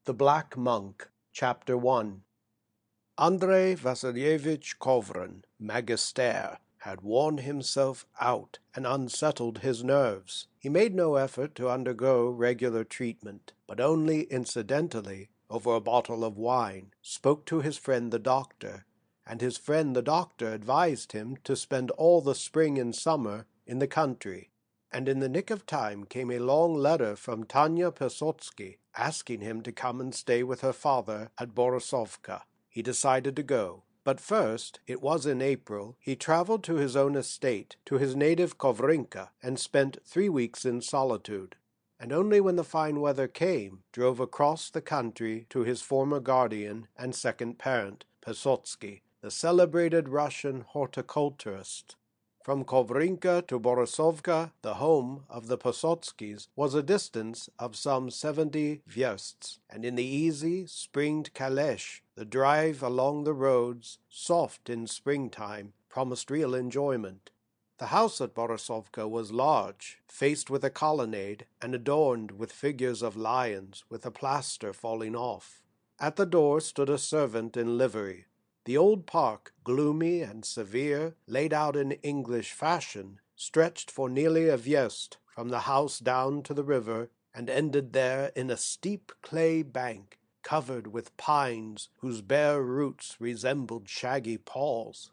The Black Monk, Chapter 1. Andrey Vasilievich Kovrin, magister, had worn himself out and unsettled his nerves. He made no effort to undergo regular treatment, but only incidentally, over a bottle of wine, spoke to his friend the doctor, and his friend the doctor advised him to spend all the spring and summer in the country. And in the nick of time came a long letter from Tanya Pesotsky, asking him to come and stay with her father at Borisovka. He decided to go. But first, it was in April, he traveled to his own estate, to his native Kovrinka, and spent 3 weeks in solitude. And only when the fine weather came, drove across the country to his former guardian and second parent, Pesotsky, the celebrated Russian horticulturist. From Kovrinka to Borisovka, the home of the Pesotskys, was a distance of some 70 versts, and in the easy, springed caleche, the drive along the roads, soft in springtime, promised real enjoyment. The house at Borisovka was large, faced with a colonnade, and adorned with figures of lions, with the plaster falling off. At the door stood a servant in livery. The old park, gloomy and severe, laid out in English fashion, stretched for nearly a verst from the house down to the river, and ended there in a steep clay bank, covered with pines whose bare roots resembled shaggy paws.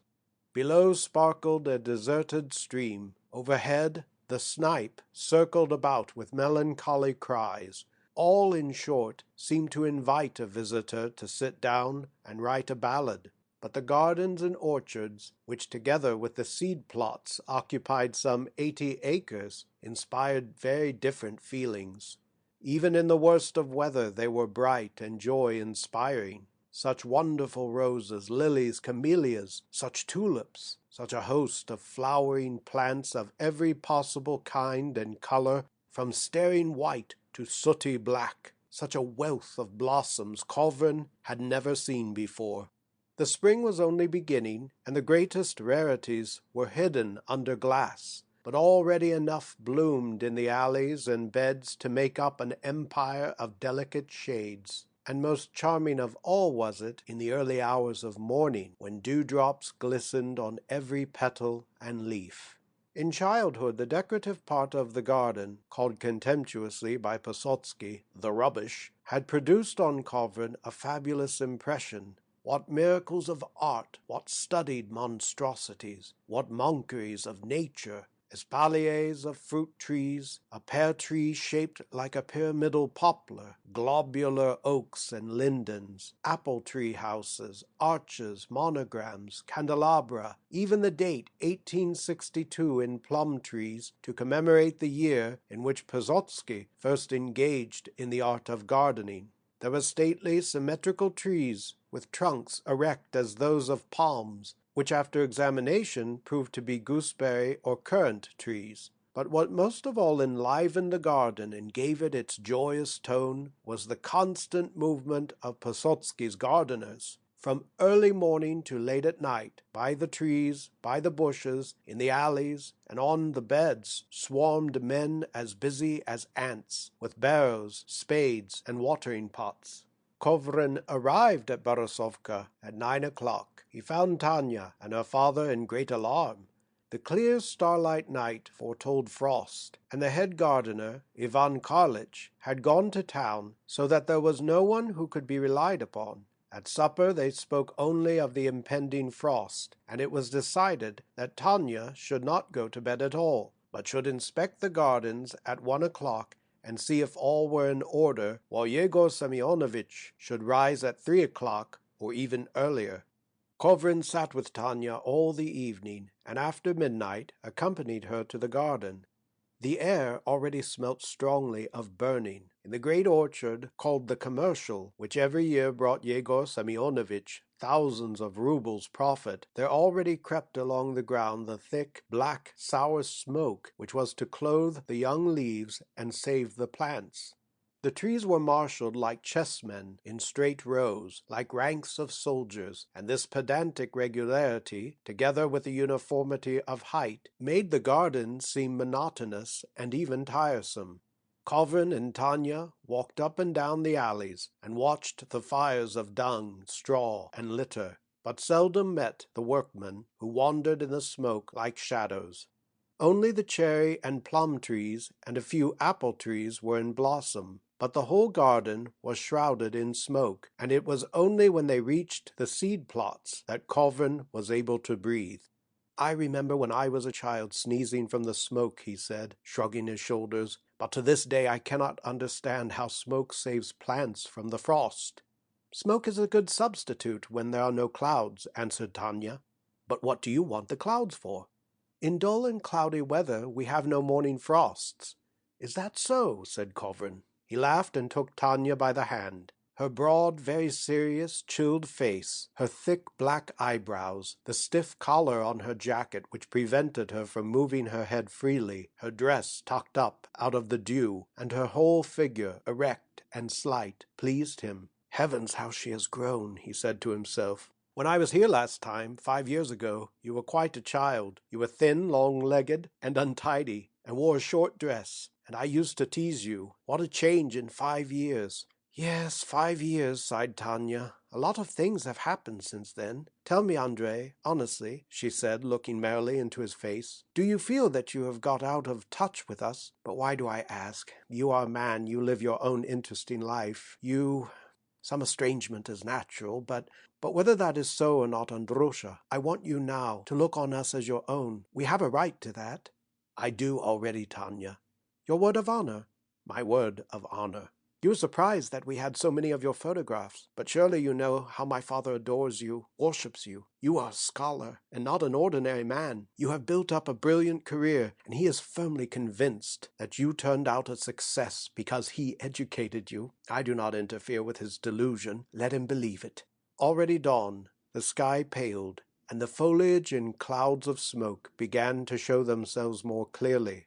Below sparkled a deserted stream. Overhead, the snipe circled about with melancholy cries. All, in short, seemed to invite a visitor to sit down and write a ballad. But the gardens and orchards, which together with the seed plots occupied some 80 acres, inspired very different feelings. Even in the worst of weather they were bright and joy-inspiring. Such wonderful roses, lilies, camellias, such tulips, such a host of flowering plants of every possible kind and color, from staring white to sooty black. Such a wealth of blossoms Kovrin had never seen before. The spring was only beginning, and the greatest rarities were hidden under glass, but already enough bloomed in the alleys and beds to make up an empire of delicate shades. And most charming of all was it in the early hours of morning, when dewdrops glistened on every petal and leaf. In childhood the decorative part of the garden, called contemptuously by Pesotsky the rubbish, had produced on Kovrin a fabulous impression. What miracles of art, what studied monstrosities, what monkeries of nature, espaliers of fruit trees, a pear tree shaped like a pyramidal poplar, globular oaks and lindens, apple tree houses, arches, monograms, candelabra, even the date 1862 in plum trees to commemorate the year in which Pesotsky first engaged in the art of gardening. There were stately, symmetrical trees, with trunks erect as those of palms, which after examination proved to be gooseberry or currant trees. But what most of all enlivened the garden and gave it its joyous tone was the constant movement of Pesotsky's gardeners. From early morning to late at night, by the trees, by the bushes, in the alleys, and on the beds, swarmed men as busy as ants, with barrows, spades, and watering pots. Kovrin arrived at Borisovka at 9 o'clock. He found Tanya and her father in great alarm. The clear starlight night foretold frost, and the head gardener, Ivan Karlich, had gone to town, so that there was no one who could be relied upon. At supper they spoke only of the impending frost, and it was decided that Tanya should not go to bed at all, but should inspect the gardens at 1 o'clock and see if all were in order, while Yegor Semyonovitch should rise at 3 o'clock or even earlier. Kovrin sat with Tanya all the evening, and after midnight accompanied her to the garden. The air already smelt strongly of burning. In the great orchard, called the Commercial, which every year brought Yegor Semyonovitch thousands of roubles profit, there already crept along the ground the thick, black, sour smoke which was to clothe the young leaves and save the plants. The trees were marshaled like chessmen in straight rows, like ranks of soldiers, and this pedantic regularity, together with the uniformity of height, made the garden seem monotonous and even tiresome. Kovrin and Tanya walked up and down the alleys and watched the fires of dung, straw, and litter, but seldom met the workmen who wandered in the smoke like shadows. Only the cherry and plum trees and a few apple trees were in blossom, but the whole garden was shrouded in smoke, and it was only when they reached the seed plots that Kovrin was able to breathe. "I remember when I was a child sneezing from the smoke," he said, shrugging his shoulders, "but to this day I cannot understand how smoke saves plants from the frost." "Smoke is a good substitute when there are no clouds," answered Tanya. "But what do you want the clouds for?" "In dull and cloudy weather we have no morning frosts." "Is that so?" said Kovrin. He laughed and took Tanya by the hand. Her broad, very serious, chilled face, her thick black eyebrows, the stiff collar on her jacket which prevented her from moving her head freely, her dress tucked up out of the dew, and her whole figure, erect and slight, pleased him. "Heavens, how she has grown," he said to himself. "When I was here last time, 5 years ago, you were quite a child. You were thin, long-legged, and untidy, and wore a short dress, and I used to tease you. What a change in 5 years!" "Yes, 5 years," sighed Tanya. "A lot of things have happened since then. Tell me, Andrey, honestly," she said, looking merrily into his face, "do you feel that you have got out of touch with us? But why do I ask? You are a man, you live your own interesting life. Some estrangement is natural, but whether that is so or not, Androsha, I want you now to look on us as your own. We have a right to that." "I do already, Tanya." "Your word of honor?" "My word of honor." "You were surprised that we had so many of your photographs, but surely you know how my father adores you, worships you. You are a scholar, and not an ordinary man. You have built up a brilliant career, and he is firmly convinced that you turned out a success because he educated you. I do not interfere with his delusion. Let him believe it." Already dawn, the sky paled, and the foliage in clouds of smoke began to show themselves more clearly.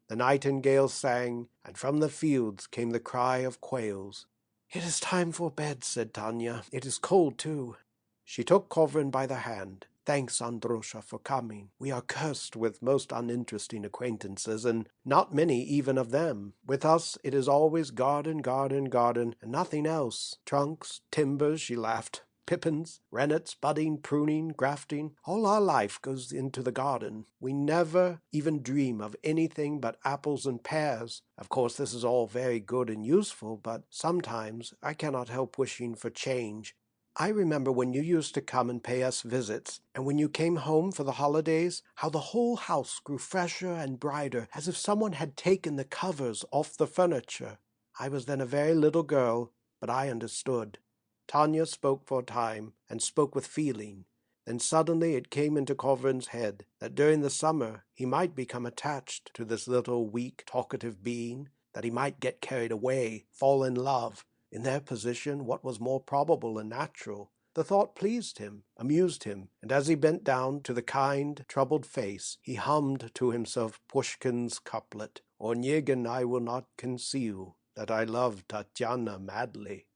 The nightingale sang, and from the fields came the cry of quails. "It is time for bed," said Tanya. "It is cold, too." She took Kovrin by the hand. "Thanks, Androsha, for coming. We are cursed with most uninteresting acquaintances, and not many even of them. With us it is always garden, garden, garden, and nothing else. Trunks, timbers," she laughed, "pippins, rennets, budding, pruning, grafting. All our life goes into the garden. We never even dream of anything but apples and pears. Of course this is all very good and useful, but sometimes I cannot help wishing for change. I remember when you used to come and pay us visits, and when you came home for the holidays, how the whole house grew fresher and brighter, as if someone had taken the covers off the furniture. I was then a very little girl, but I understood." Tanya spoke for a time, and spoke with feeling. Then suddenly it came into Kovrin's head that during the summer he might become attached to this little, weak, talkative being, that he might get carried away, fall in love. In their position, what was more probable and natural? The thought pleased him, amused him, and as he bent down to the kind, troubled face, he hummed to himself Pushkin's couplet, "Onegin I will not conceal that I love Tatyana madly."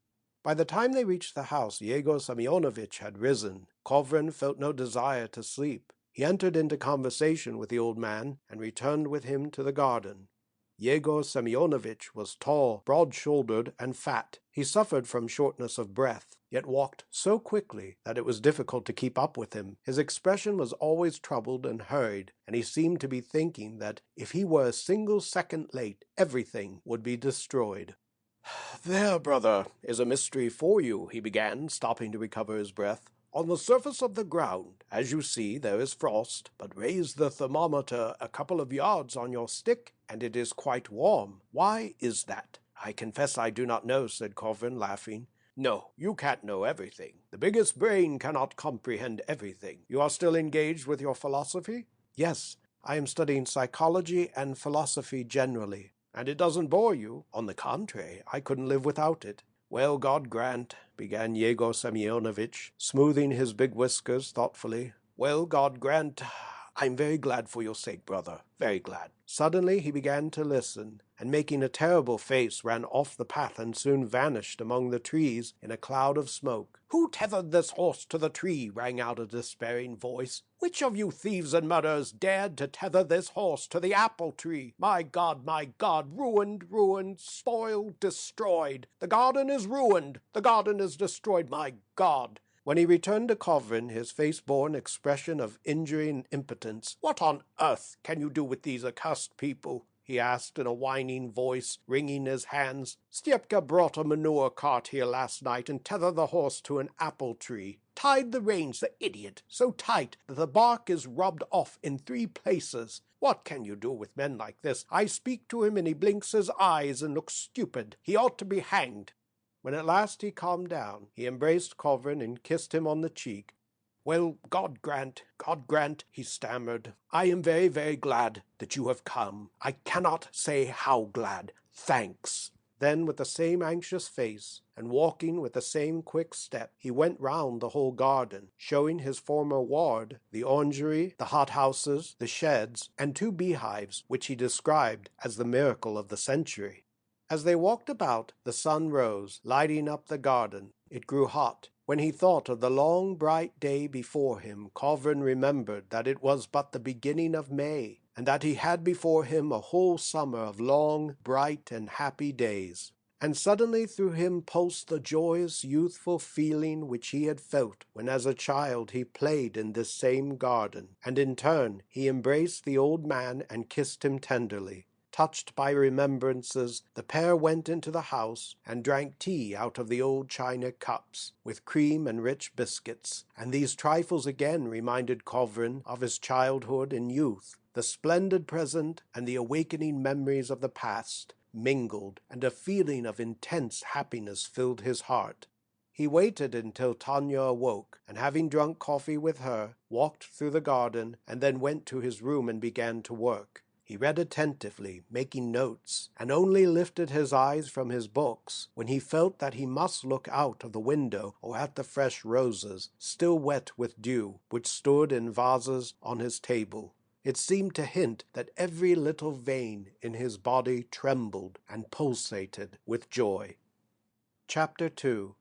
By the time they reached the house, Yegor Semyonovitch had risen. Kovrin felt no desire to sleep. He entered into conversation with the old man, and returned with him to the garden. Yegor Semyonovitch was tall, broad-shouldered, and fat. He suffered from shortness of breath, yet walked so quickly that it was difficult to keep up with him. His expression was always troubled and hurried, and he seemed to be thinking that if he were a single second late, everything would be destroyed. "There, brother, is a mystery for you," he began, stopping to recover his breath. "On the surface of the ground, as you see, there is frost, but raise the thermometer a couple of yards on your stick, and it is quite warm. Why is that?" "I confess I do not know," said Kovrin, laughing. "No, you can't know everything. The biggest brain cannot comprehend everything. You are still engaged with your philosophy?" "Yes, I am studying psychology and philosophy generally." "And it doesn't bore you?" "On the contrary, I couldn't live without it." "Well, God grant," began Yegor Semyonovitch, smoothing his big whiskers thoughtfully, "well, God grant I am very glad for your sake, brother, very glad." Suddenly he began to listen, and making a terrible face ran off the path and soon vanished among the trees in a cloud of smoke. "Who tethered this horse to the tree?" rang out a despairing voice. "Which of you thieves and murderers dared to tether this horse to the apple tree? My God, ruined, ruined, spoiled, destroyed. The garden is ruined, the garden is destroyed, my God." When he returned to Kovrin, his face bore an expression of injury and impotence. "What on earth can you do with these accursed people?" he asked in a whining voice, wringing his hands. "Styepka brought a manure cart here last night and tethered the horse to an apple tree. Tied the reins, the idiot, so tight that the bark is rubbed off in 3 places. What can you do with men like this? I speak to him and he blinks his eyes and looks stupid. He ought to be hanged." When at last he calmed down, he embraced Kovrin and kissed him on the cheek. "Well, God grant, he stammered. "I am very, very glad that you have come. I cannot say how glad. Thanks." Then, with the same anxious face, and walking with the same quick step, he went round the whole garden, showing his former ward, the orangery, the hothouses, the sheds, and 2 beehives, which he described as the miracle of the century. As they walked about, the sun rose, lighting up the garden. It grew hot. When he thought of the long, bright day before him, Kovrin remembered that it was but the beginning of May, and that he had before him a whole summer of long, bright, and happy days. And suddenly through him pulsed the joyous, youthful feeling which he had felt when as a child he played in this same garden, and in turn he embraced the old man and kissed him tenderly. Touched by remembrances, the pair went into the house and drank tea out of the old china cups, with cream and rich biscuits, and these trifles again reminded Kovrin of his childhood and youth. The splendid present and the awakening memories of the past mingled, and a feeling of intense happiness filled his heart. He waited until Tanya awoke, and having drunk coffee with her, walked through the garden, and then went to his room and began to work. He read attentively, making notes, and only lifted his eyes from his books when he felt that he must look out of the window or at the fresh roses, still wet with dew, which stood in vases on his table. It seemed to hint that every little vein in his body trembled and pulsated with joy. Chapter 2.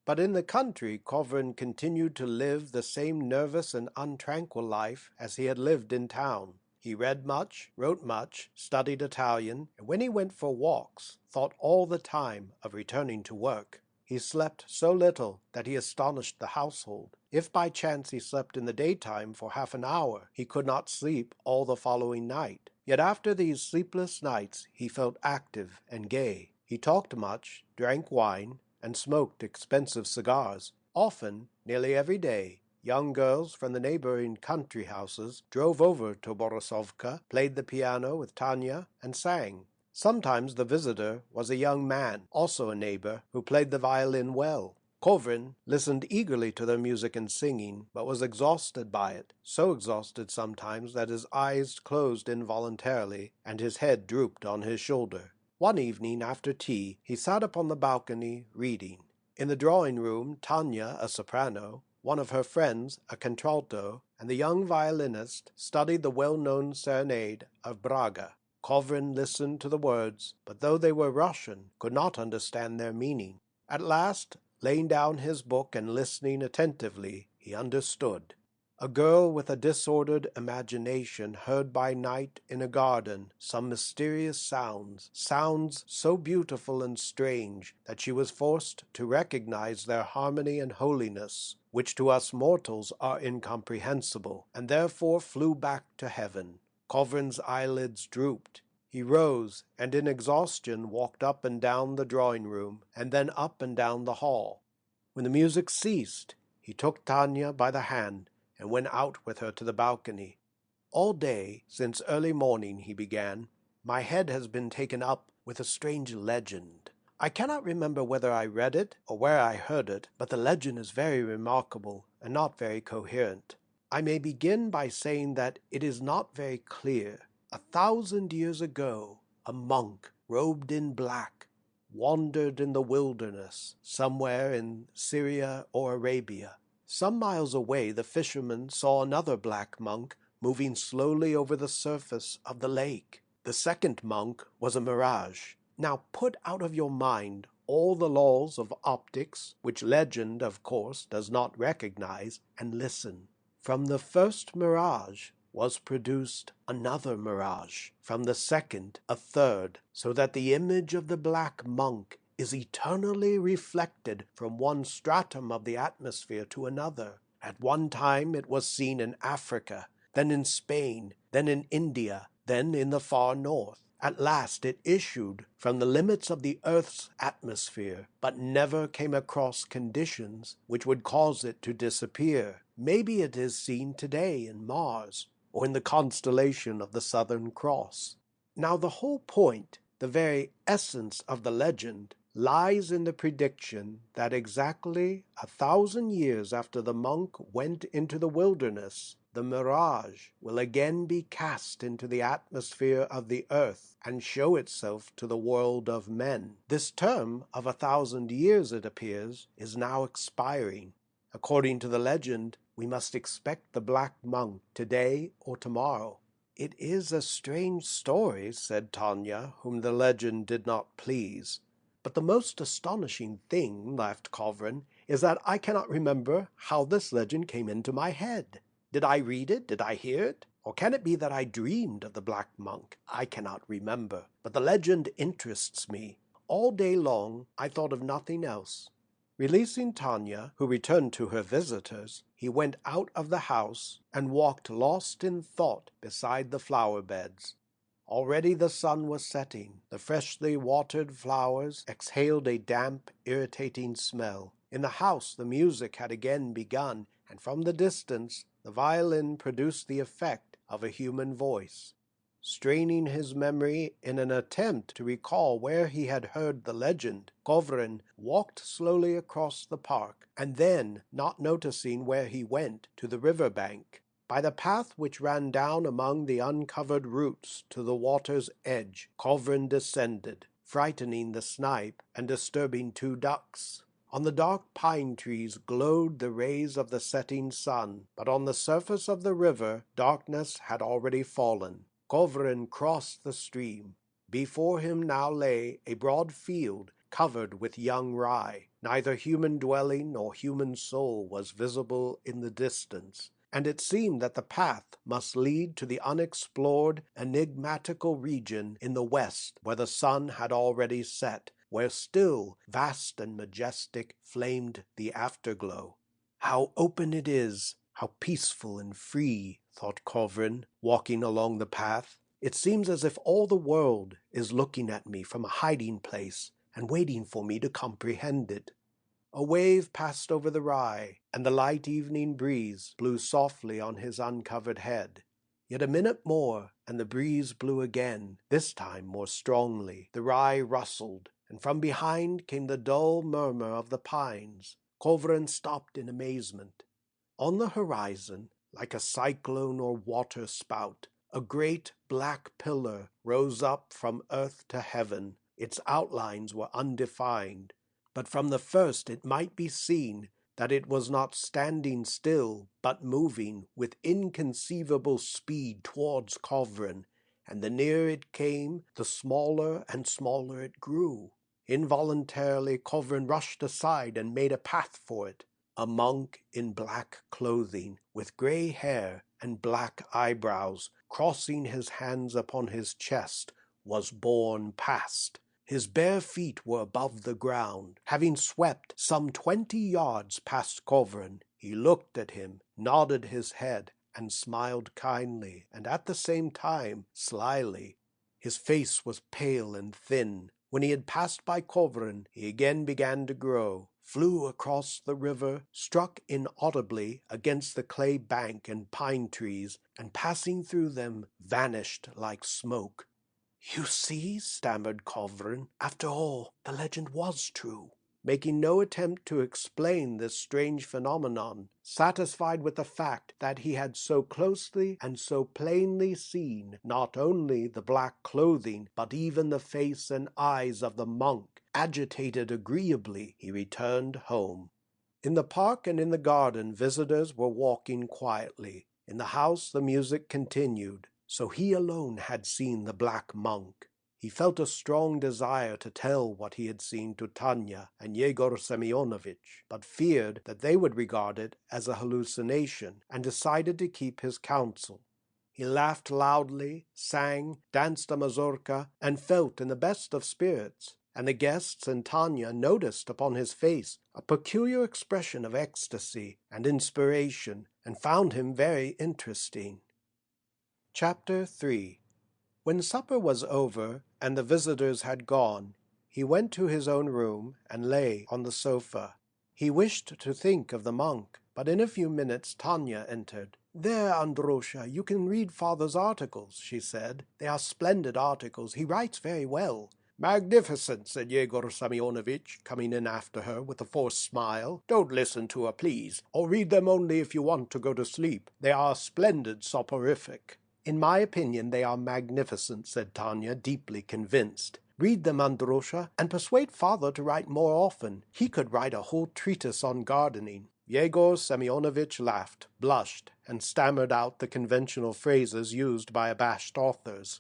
But in the country Kovrin continued to live the same nervous and untranquil life as he had lived in town. He read much, wrote much, studied Italian, and when he went for walks, thought all the time of returning to work. He slept so little that he astonished the household. If by chance he slept in the daytime for half an hour, he could not sleep all the following night. Yet after these sleepless nights he felt active and gay. He talked much, drank wine, and smoked expensive cigars. Often, nearly every day, young girls from the neighboring country houses drove over to Borisovka, played the piano with Tanya, and sang. Sometimes the visitor was a young man, also a neighbor, who played the violin well. Kovrin listened eagerly to their music and singing, but was exhausted by it, so exhausted sometimes that his eyes closed involuntarily, and his head drooped on his shoulder. One evening after tea he sat upon the balcony reading. In the drawing-room Tanya, a soprano, one of her friends, a contralto, and the young violinist studied the well-known serenade of Braga. Kovrin listened to the words, but though they were Russian, could not understand their meaning. At last, laying down his book and listening attentively, he understood. A girl with a disordered imagination heard by night in a garden some mysterious sounds so beautiful and strange that she was forced to recognize their harmony and holiness, which to us mortals are incomprehensible, and therefore flew back to heaven. Kovrin's eyelids drooped. He rose, and in exhaustion walked up and down the drawing-room, and then up and down the hall. When the music ceased, he took Tanya by the hand, and went out with her to the balcony. "All day, since early morning," he began, "my head has been taken up with a strange legend. I cannot remember whether I read it or where I heard it, but the legend is very remarkable and not very coherent. I may begin by saying that it is not very clear. 1,000 years ago, a monk, robed in black, wandered in the wilderness, somewhere in Syria or Arabia. Some miles away the fisherman saw another black monk moving slowly over the surface of the lake. The second monk was a mirage. Now put out of your mind all the laws of optics, which legend, of course, does not recognize, and listen. From the first mirage was produced another mirage, from the second a third, so that the image of the black monk is eternally reflected from one stratum of the atmosphere to another. At one time it was seen in Africa, then in Spain, then in India, then in the far north. At last it issued from the limits of the earth's atmosphere, but never came across conditions which would cause it to disappear. Maybe it is seen today in Mars, or in the constellation of the Southern Cross. Now the whole point, the very essence of the legend, lies in the prediction that exactly 1,000 years after the monk went into the wilderness, the mirage will again be cast into the atmosphere of the earth and show itself to the world of men. This term of 1,000 years, it appears, is now expiring. According to the legend, we must expect the black monk today or tomorrow. It is a strange story, said Tanya, whom the legend did not please. But the most astonishing thing, laughed Kovrin, is that I cannot remember how this legend came into my head. Did I read it? Did I hear it? Or can it be that I dreamed of the black monk? I cannot remember. But the legend interests me. All day long I thought of nothing else. Releasing Tanya, who returned to her visitors, he went out of the house and walked lost in thought beside the flower beds. Already the sun was setting. The freshly watered flowers exhaled a damp, irritating smell. In the house the music had again begun, and from the distance the violin produced the effect of a human voice. Straining his memory in an attempt to recall where he had heard the legend, Kovrin walked slowly across the park, and then, not noticing where he went, to the river bank. By the path which ran down among the uncovered roots to the water's edge, Kovrin descended, frightening the snipe and disturbing 2 ducks. On the dark pine trees glowed the rays of the setting sun, but on the surface of the river darkness had already fallen. Kovrin crossed the stream. Before him now lay a broad field covered with young rye. Neither human dwelling nor human soul was visible in the distance, and it seemed that the path must lead to the unexplored, enigmatical region in the west where the sun had already set, where still, vast and majestic, flamed the afterglow. How open it is, how peaceful and free, thought Kovrin, walking along the path. It seems as if all the world is looking at me from a hiding place and waiting for me to comprehend it. A wave passed over the rye, and the light evening breeze blew softly on his uncovered head. Yet a minute more, and the breeze blew again, this time more strongly. The rye rustled, and from behind came the dull murmur of the pines. Kovrin stopped in amazement. On the horizon, like a cyclone or water spout, a great black pillar rose up from earth to heaven. Its outlines were undefined, but from the first it might be seen that it was not standing still, but moving with inconceivable speed towards Kovrin, and the nearer it came, the smaller and smaller it grew. Involuntarily Kovrin rushed aside and made a path for it. A monk in black clothing, with grey hair and black eyebrows, crossing his hands upon his chest, was borne past. His bare feet were above the ground. Having swept some 20 yards past Kovrin, he looked at him, nodded his head, and smiled kindly, and at the same time slyly. His face was pale and thin. When he had passed by Kovrin, he again began to grow, flew across the river, struck inaudibly against the clay bank and pine trees, and passing through them, vanished like smoke. "You see," stammered Kovrin, "after all, the legend was true." Making no attempt to explain this strange phenomenon, satisfied with the fact that he had so closely and so plainly seen not only the black clothing, but even the face and eyes of the monk, agitated agreeably, he returned home. In the park and in the garden visitors were walking quietly. In the house the music continued, so he alone had seen the black monk. He felt a strong desire to tell what he had seen to Tanya and Yegor Semyonovitch, but feared that they would regard it as a hallucination, and decided to keep his counsel. He laughed loudly, sang, danced a mazurka, and felt in the best of spirits, and the guests and Tanya noticed upon his face a peculiar expression of ecstasy and inspiration, and found him very interesting. Chapter 3. When supper was over, and the visitors had gone, he went to his own room, and lay on the sofa. He wished to think of the monk, but in a few minutes Tanya entered. "There, Androsha, you can read father's articles," she said. "They are splendid articles. He writes very well." "Magnificent," said Yegor Semyonovitch, coming in after her with a forced smile. "Don't listen to her, please, or read them only if you want to go to sleep. They are splendid soporific." "In my opinion they are magnificent," said Tanya, deeply convinced. "Read them, Androsha, and persuade father to write more often. He could write a whole treatise on gardening." Yegor Semyonovitch laughed, blushed, and stammered out the conventional phrases used by abashed authors.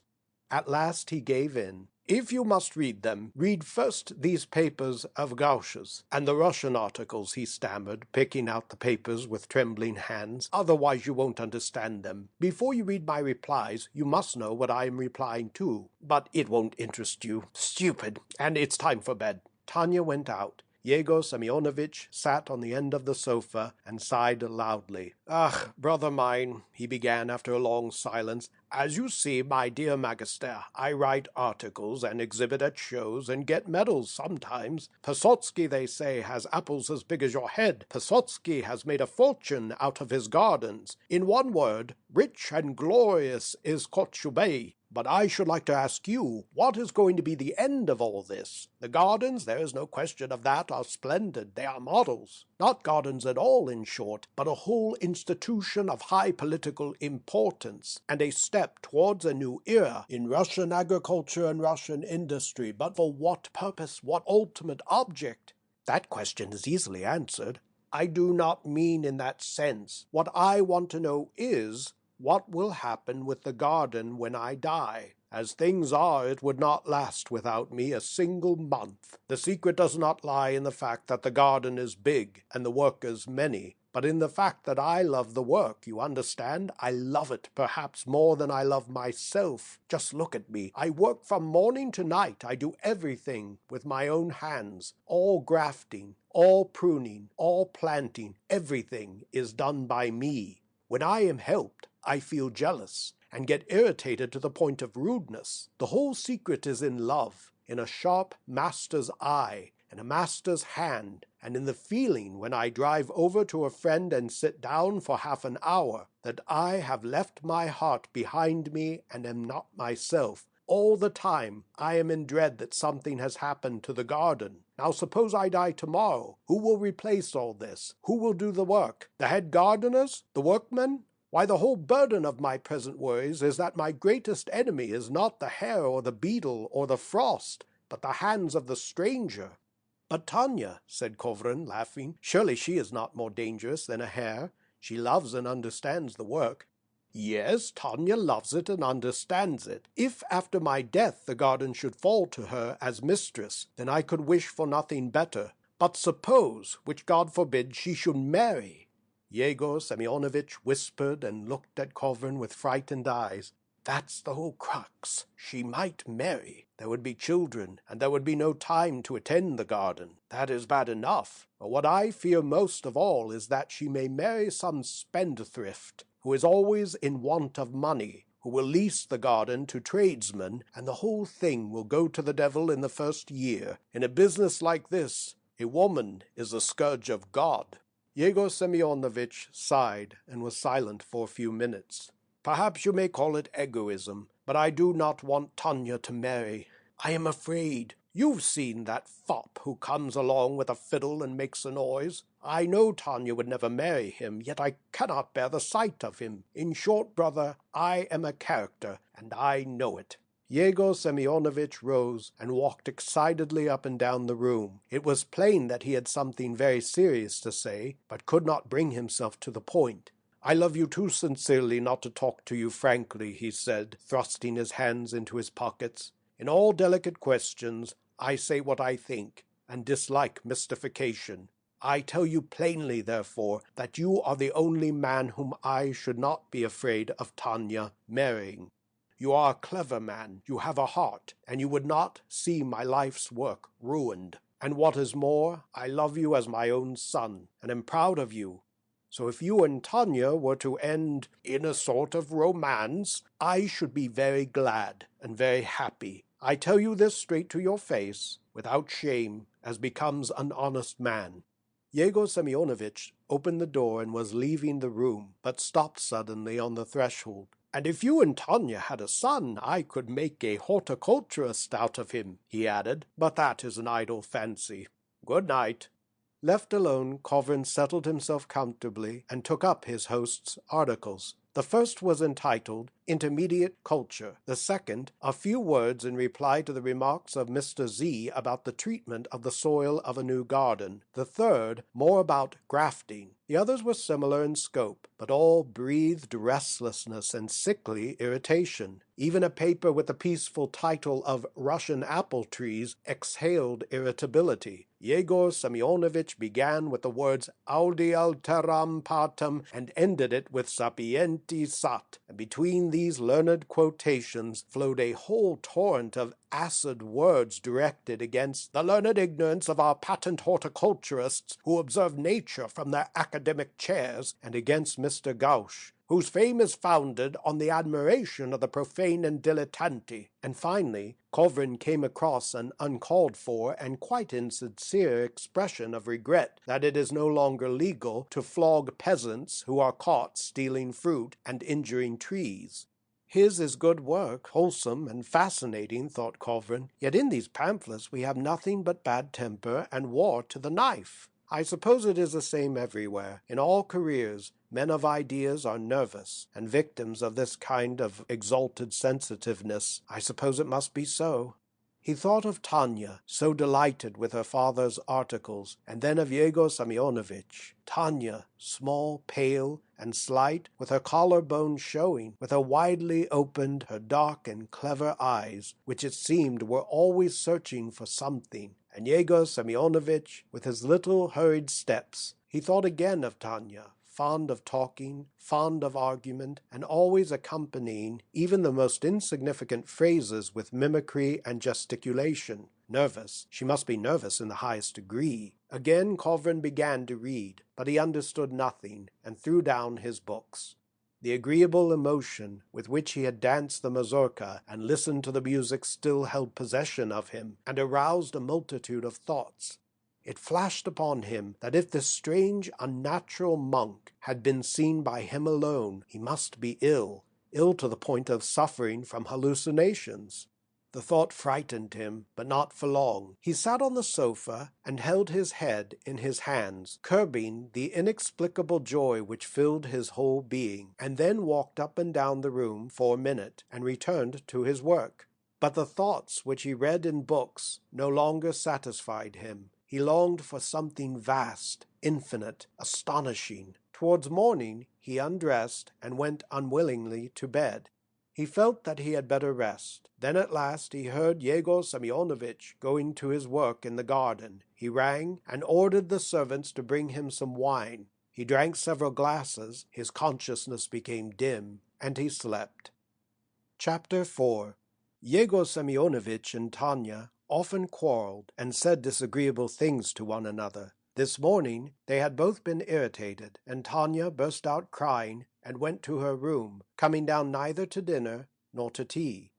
At last he gave in. "If you must read them, read first these papers of Gauch's, and the Russian articles," he stammered, picking out the papers with trembling hands. "Otherwise you won't understand them. Before you read my replies, you must know what I am replying to. But it won't interest you. Stupid! And it's time for bed." Tanya went out. Yegor Semyonovitch sat on the end of the sofa and sighed loudly. "Ah, brother mine," he began after a long silence, "as you see, my dear Magister, I write articles and exhibit at shows and get medals sometimes. Pessotsky, they say, has apples as big as your head. Pessotsky has made a fortune out of his gardens. In one word, rich and glorious is Kochubey. But I should like to ask you, what is going to be the end of all this? The gardens, there is no question of that, are splendid. They are models. Not gardens at all, in short, but a whole institution of high political importance, and a step towards a new era in Russian agriculture and Russian industry. But for what purpose? What ultimate object? That question is easily answered. I do not mean in that sense. What I want to know is, what will happen with the garden when I die? As things are, it would not last without me a single month. The secret does not lie in the fact that the garden is big and the workers many, but in the fact that I love the work, you understand? I love it perhaps more than I love myself. Just look at me. I work from morning to night. I do everything with my own hands. All grafting, all pruning, all planting, everything is done by me. When I am helped, I feel jealous and get irritated to the point of rudeness. The whole secret is in love, in a sharp master's eye, in a master's hand, and in the feeling when I drive over to a friend and sit down for half an hour, that I have left my heart behind me and am not myself. All the time I am in dread that something has happened to the garden. Now suppose I die tomorrow. Who will replace all this? Who will do the work? The head gardeners? The workmen? Why, the whole burden of my present worries is that my greatest enemy is not the hare or the beetle or the frost, but the hands of the stranger." "But Tanya," said Kovrin, laughing, "surely she is not more dangerous than a hare. She loves and understands the work." "Yes, Tanya loves it and understands it. If after my death the garden should fall to her as mistress, then I could wish for nothing better. But suppose, which God forbid, she should marry." Yegor Semyonovitch whispered and looked at Kovrin with frightened eyes. "That's the whole crux. She might marry. There would be children, and there would be no time to attend the garden. That is bad enough. But what I fear most of all is that she may marry some spendthrift, who is always in want of money, who will lease the garden to tradesmen, and the whole thing will go to the devil in the first year. In a business like this, a woman is the scourge of God." Yegor Semyonovitch sighed and was silent for a few minutes. "Perhaps you may call it egoism, but I do not want Tanya to marry. I am afraid. You've seen that fop who comes along with a fiddle and makes a noise. I know Tanya would never marry him, yet I cannot bear the sight of him. In short, brother, I am a character, and I know it." Yegor Semyonovitch rose and walked excitedly up and down the room. It was plain that he had something very serious to say, but could not bring himself to the point. I love you too sincerely not to talk to you frankly, he said, thrusting his hands into his pockets. In all delicate questions, I say what I think, and dislike mystification. I tell you plainly, therefore, that you are the only man whom I should not be afraid of Tanya marrying. You are a clever man, you have a heart, and you would not see my life's work ruined. And what is more, I love you as my own son, and am proud of you. So if you and Tanya were to end in a sort of romance, I should be very glad and very happy. I tell you this straight to your face, without shame, as becomes an honest man. Yegor Semyonovitch opened the door and was leaving the room, but stopped suddenly on the threshold. And if you and Tanya had a son, I could make a horticulturist out of him, he added, but that is an idle fancy. Good night. Left alone, Kovrin settled himself comfortably and took up his host's articles. The first was entitled Intermediate Culture, the second, a few words in reply to the remarks of Mr. Z about the treatment of the soil of a new garden, the third, more about grafting. The others were similar in scope, but all breathed restlessness and sickly irritation. Even a paper with the peaceful title of Russian Apple Trees exhaled irritability. Yegor Semyonovitch began with the words Audi alteram partem and ended it with sapienti sat, and between these learned quotations flowed a whole torrent of acid words directed against the learned ignorance of our patent horticulturists who observe nature from their academic chairs, and against Mr. Gauch, whose fame is founded on the admiration of the profane and dilettanti. And finally, Kovrin came across an uncalled-for and quite insincere expression of regret that it is no longer legal to flog peasants who are caught stealing fruit and injuring trees. His is good work, wholesome and fascinating, thought Kovrin, yet in these pamphlets we have nothing but bad temper and war to the knife. I suppose it is the same everywhere. In all careers, men of ideas are nervous, and victims of this kind of exalted sensitiveness. I suppose it must be so. He thought of Tanya, so delighted with her father's articles, and then of Yegor Semyonovitch. Tanya, small, pale, and slight, with her collarbone showing, with her widely opened, her dark and clever eyes, which it seemed were always searching for something, and Yegor Semyonovitch, with his little hurried steps. He thought again of Tanya, fond of talking, fond of argument, and always accompanying even the most insignificant phrases with mimicry and gesticulation. Nervous. She must be nervous in the highest degree. Again Kovrin began to read, but he understood nothing, and threw down his books. The agreeable emotion with which he had danced the mazurka and listened to the music still held possession of him, and aroused a multitude of thoughts. It flashed upon him that if this strange, unnatural monk had been seen by him alone, he must be ill to the point of suffering from hallucinations. The thought frightened him, but not for long. He sat on the sofa and held his head in his hands, curbing the inexplicable joy which filled his whole being, and then walked up and down the room for a minute and returned to his work. But the thoughts which he read in books no longer satisfied him. He longed for something vast, infinite, astonishing. Towards morning he undressed and went unwillingly to bed. He felt that he had better rest. Then at last he heard Yegor Semyonovitch going to his work in the garden. He rang and ordered the servants to bring him some wine. He drank several glasses, his consciousness became dim, and he slept. Chapter 4. Yegor Semyonovitch and Tanya often quarreled and said disagreeable things to one another. This morning they had both been irritated, and Tanya burst out crying and went to her room, coming down neither to dinner nor to tea.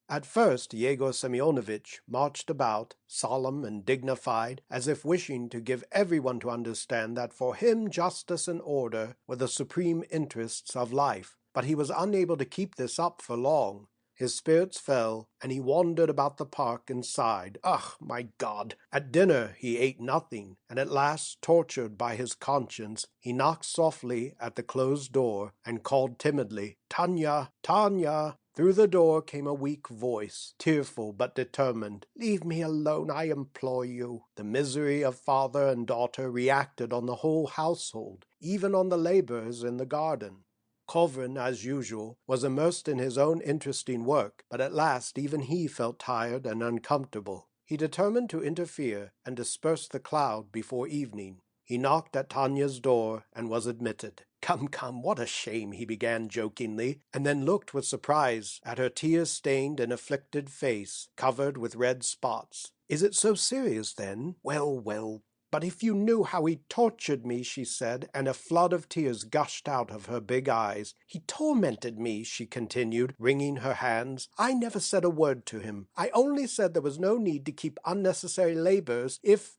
At first Yegor Semyonovitch marched about, solemn and dignified, as if wishing to give everyone to understand that for him justice and order were the supreme interests of life. But he was unable to keep this up for long. His spirits fell, and he wandered about the park and sighed. Ugh, my God! At dinner he ate nothing, and at last, tortured by his conscience, he knocked softly at the closed door and called timidly, "Tanya, Tanya!" Through the door came a weak voice, tearful but determined. "Leave me alone, I implore you." The misery of father and daughter reacted on the whole household, even on the laborers in the garden. Kovrin, as usual, was immersed in his own interesting work, but at last even he felt tired and uncomfortable. He determined to interfere and disperse the cloud before evening. He knocked at Tanya's door and was admitted. "Come, come, what a shame," he began jokingly, and then looked with surprise at her tear-stained and afflicted face, covered with red spots. "Is it so serious, then? Well, well. But if you knew how he tortured me," she said, and a flood of tears gushed out of her big eyes. "He tormented me," she continued, wringing her hands. "I never said a word to him. I only said there was no need to keep unnecessary laborers if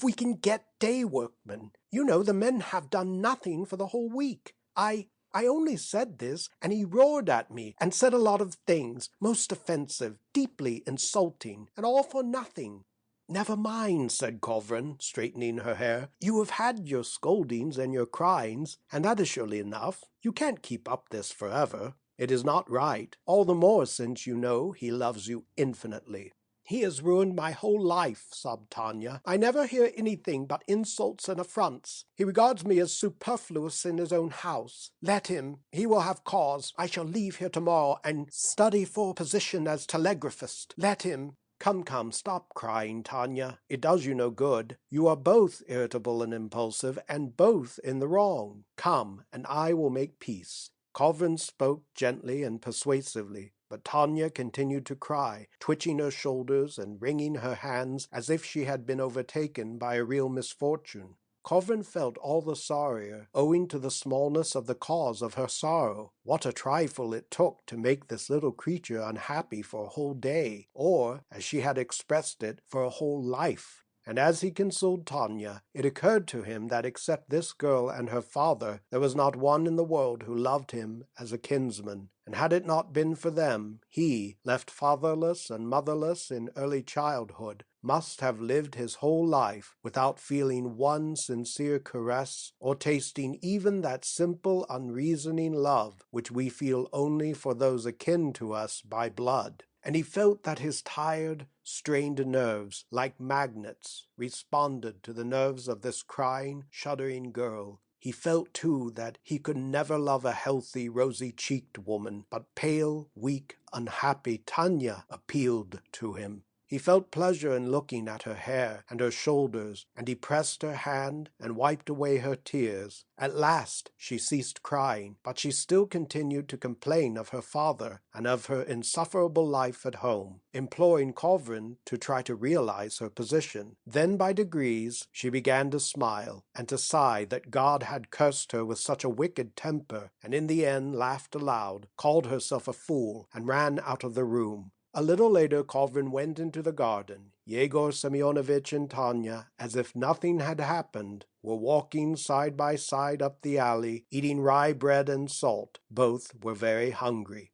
we can get day workmen. You know, the men have done nothing for the whole week. I only said this, and he roared at me and said a lot of things, most offensive, deeply insulting, and all for nothing." "Never mind," said Kovrin, straightening her hair. "You have had your scoldings and your cryings, and that is surely enough. You can't keep up this forever. It is not right, all the more since you know he loves you infinitely." "He has ruined my whole life," sobbed Tanya. "I never hear anything but insults and affronts. He regards me as superfluous in his own house. Let him. He will have cause. I shall leave here tomorrow and study for a position as telegraphist. Let him." Come, stop crying, Tanya. It does you no good. You are both irritable and impulsive, and both in the wrong. Come, and I will make peace." Kovrin spoke gently and persuasively, but Tanya continued to cry, twitching her shoulders and wringing her hands as if she had been overtaken by a real misfortune. Kovrin felt all the sorrier, owing to the smallness of the cause of her sorrow. What a trifle it took to make this little creature unhappy for a whole day, or, as she had expressed it, for a whole life. And as he consoled Tanya, it occurred to him that except this girl and her father, there was not one in the world who loved him as a kinsman. And had it not been for them, he, left fatherless and motherless in early childhood, must have lived his whole life without feeling one sincere caress or tasting even that simple, unreasoning love which we feel only for those akin to us by blood. And he felt that his tired, strained nerves, like magnets, responded to the nerves of this crying, shuddering girl. He felt, too, that he could never love a healthy, rosy-cheeked woman, but pale, weak, unhappy Tanya appealed to him. He felt pleasure in looking at her hair and her shoulders, and he pressed her hand and wiped away her tears. At last she ceased crying, but she still continued to complain of her father and of her insufferable life at home, imploring Kovrin to try to realize her position. Then by degrees she began to smile and to sigh that God had cursed her with such a wicked temper, and in the end laughed aloud, called herself a fool, and ran out of the room. A little later Kovrin went into the garden. Yegor Semyonovitch and Tanya, as if nothing had happened, were walking side by side up the alley, eating rye bread and salt. Both were very hungry.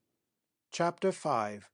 Chapter 5.